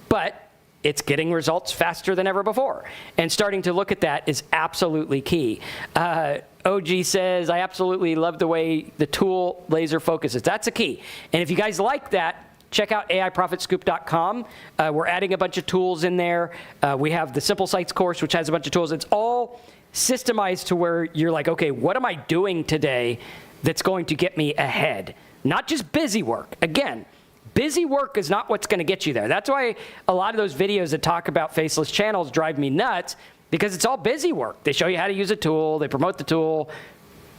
but it's getting results faster than ever before. And starting to look at that is absolutely key. OG says, I absolutely love the way the tool laser focuses. That's a key. And if you guys like that, check out AIProfitScoop.com. We're adding a bunch of tools in there. We have the Simple Sites course, which has a bunch of tools. It's all systemized to where you're like, okay, what am I doing today that's going to get me ahead? Not just busy work. Again, busy work is not what's going to get you there. That's why a lot of those videos that talk about faceless channels drive me nuts, because it's all busy work. They show you how to use a tool. They promote the tool.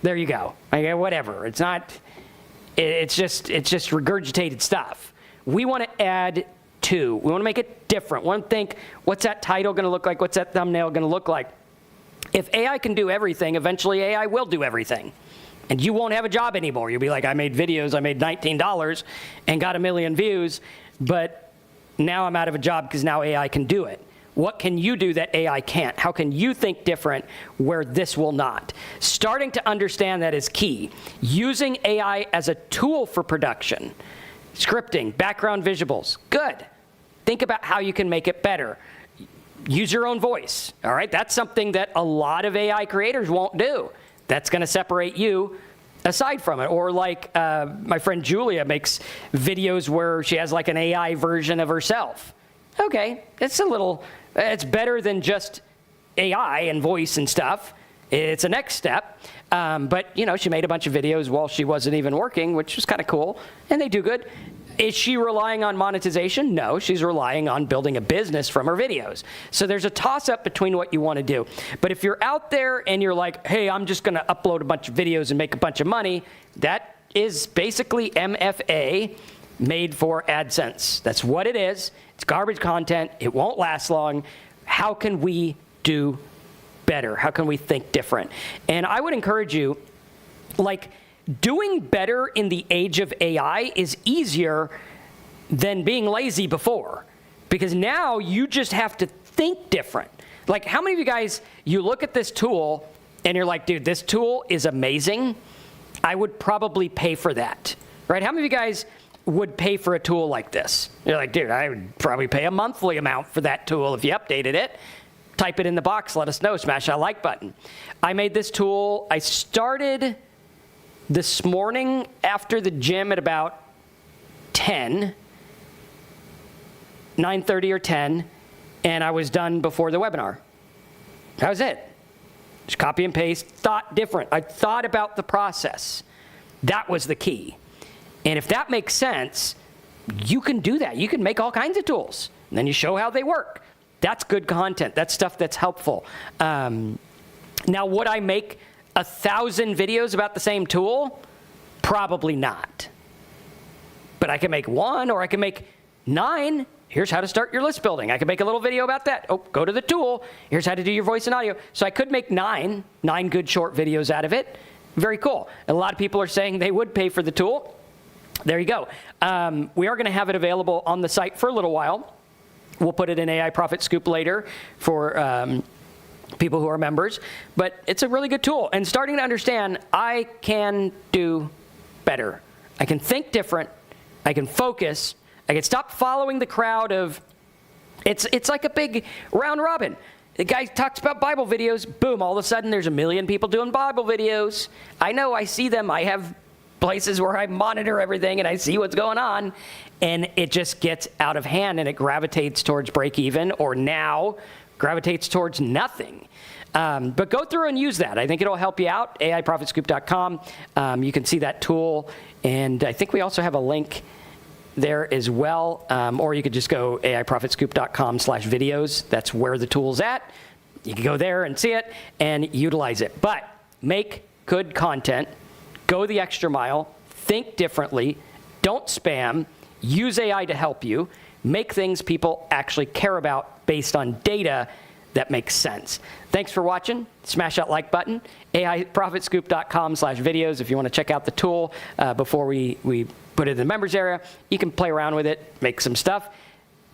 There you go. Okay, whatever. It's just regurgitated stuff. We want to add to. We want to make it different. We want to think, what's that title going to look like? What's that thumbnail going to look like? If AI can do everything, eventually AI will do everything. And you won't have a job anymore. You'll be like, I made videos, I made $19 and got 1 million views, but now I'm out of a job because now AI can do it. What can you do that AI can't? How can you think different where this will not? Starting to understand that is key. Using AI as a tool for production, scripting, background visuals, good. Think about how you can make it better. Use your own voice, all right? That's something that a lot of AI creators won't do. That's going to separate you aside from it. Or like my friend Julia makes videos where she has like an AI version of herself. Okay, it's better than just AI and voice and stuff. It's a next step. But, you know, she made a bunch of videos while she wasn't even working, which was kind of cool, and they do good. Is she relying on monetization? No, she's relying on building a business from her videos. So there's a toss-up between what you want to do. But if you're out there and you're like, hey, I'm just going to upload a bunch of videos and make a bunch of money, that is basically MFA made for AdSense. That's what it is. It's garbage content. It won't last long. How can we do better? How can we think different? And I would encourage you, like, doing better in the age of AI is easier than being lazy before, because now you just have to think different. Like, how many of you guys, you look at this tool and you're like, dude, this tool is amazing. I would probably pay for that, right? How many of you guys would pay for a tool like this? You're like, dude, I would probably pay a monthly amount for that tool if you updated it. Type it in the box, let us know, smash that like button. I made this tool, I started this morning after the gym at about 9:30 or 10, and I was done before the webinar. That was it. Just copy and paste, thought different. I thought about the process. That was the key. And if that makes sense, you can do that. You can make all kinds of tools, and then you show how they work. That's good content. That's stuff that's helpful. Now, would I make 1,000 videos about the same tool? Probably not. But I can make 1, or I can make 9. Here's how to start your list building. I can make a little video about that. Oh, go to the tool. Here's how to do your voice and audio. So I could make 9 good short videos out of it. Very cool. And a lot of people are saying they would pay for the tool. There you go. We are going to have it available on the site for a little while. We'll put it in AI Profit Scoop later for people who are members, but it's a really good tool. And starting to understand, I can do better. I can think different. I can focus. I can stop following the crowd of, it's like a big round robin. The guy talks about Bible videos, boom, all of a sudden there's 1 million people doing Bible videos. I know, I see them. I have places where I monitor everything and I see what's going on, and it just gets out of hand and it gravitates towards break even, or now gravitates towards nothing. But go through and use that. I think it'll help you out, AIProfitScoop.com. You can see that tool, and I think we also have a link there as well, or you could just go aiprofitscoop.com/videos. That's where the tool's at. You can go there and see it and utilize it. But make good content, go the extra mile, think differently, don't spam, use AI to help you, make things people actually care about based on data that makes sense. Thanks for watching. Smash that like button. aiprofitscoop.com/videos if you want to check out the tool before we put it in the members area. You can play around with it, make some stuff,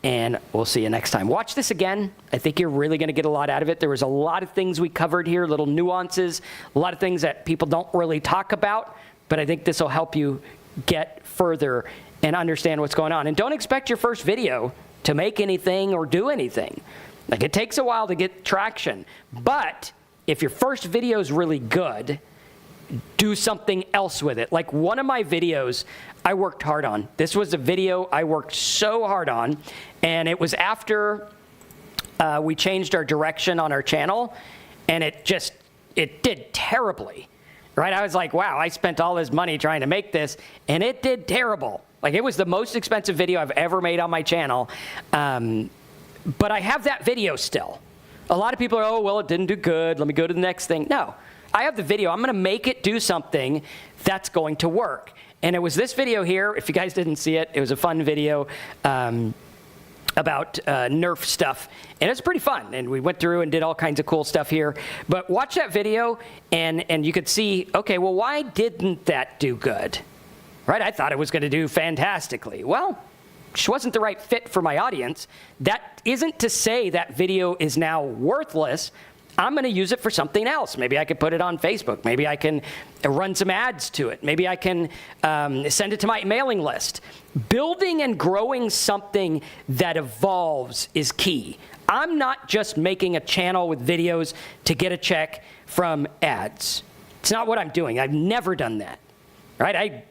and we'll see you next time. Watch this again. I think you're really going to get a lot out of it. There was a lot of things we covered here, little nuances, a lot of things that people don't really talk about, but I think this will help you get further and understand what's going on. And don't expect your first video to make anything or do anything. Like, it takes a while to get traction, but if your first video is really good, do something else with it. Like, one of my videos I worked hard on. This was a video I worked so hard on, and it was after we changed our direction on our channel, and it did terribly, right? I was like, wow, I spent all this money trying to make this, and it did terrible. Like, it was the most expensive video I've ever made on my channel, but I have that video still. A lot of people are, oh, well, it didn't do good. Let me go to the next thing. No, I have the video. I'm going to make it do something that's going to work. And it was this video here. If you guys didn't see it, it was a fun video about Nerf stuff. And it's pretty fun. And we went through and did all kinds of cool stuff here. But watch that video, and you could see, okay, well, why didn't that do good? Right? I thought it was going to do fantastically. Well, she wasn't the right fit for my audience. That isn't to say that video is now worthless. I'm going to use it for something else. Maybe I could put it on Facebook. Maybe I can run some ads to it. Maybe I can send it to my mailing list. Building and growing something that evolves is key. I'm not just making a channel with videos to get a check from ads. It's not what I'm doing. I've never done that, right?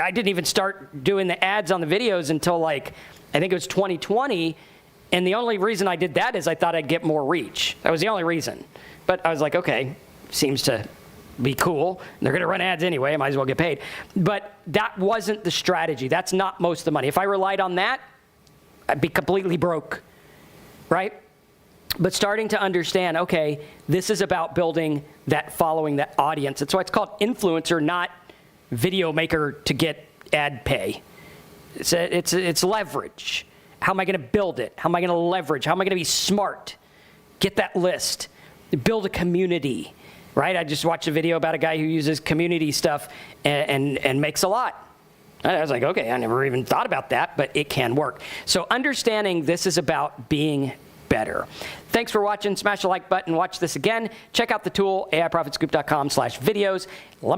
I didn't even start doing the ads on the videos until, like, I think it was 2020. And the only reason I did that is I thought I'd get more reach. That was the only reason. But I was like, okay, seems to be cool. They're going to run ads anyway. I might as well get paid. But that wasn't the strategy. That's not most of the money. If I relied on that, I'd be completely broke, right? But starting to understand, okay, this is about building that following, that audience. That's why it's called influencer, not video maker to get ad pay. It's leverage. How am I going to build it? How am I going to leverage? How am I going to be smart? Get that list. Build a community, right? I just watched a video about a guy who uses community stuff and makes a lot. I was like, okay, I never even thought about that, but it can work. So understanding this is about being better. Thanks for watching. Smash the like button. Watch this again. Check out the tool, aiprofitscoop.com/videos. Let me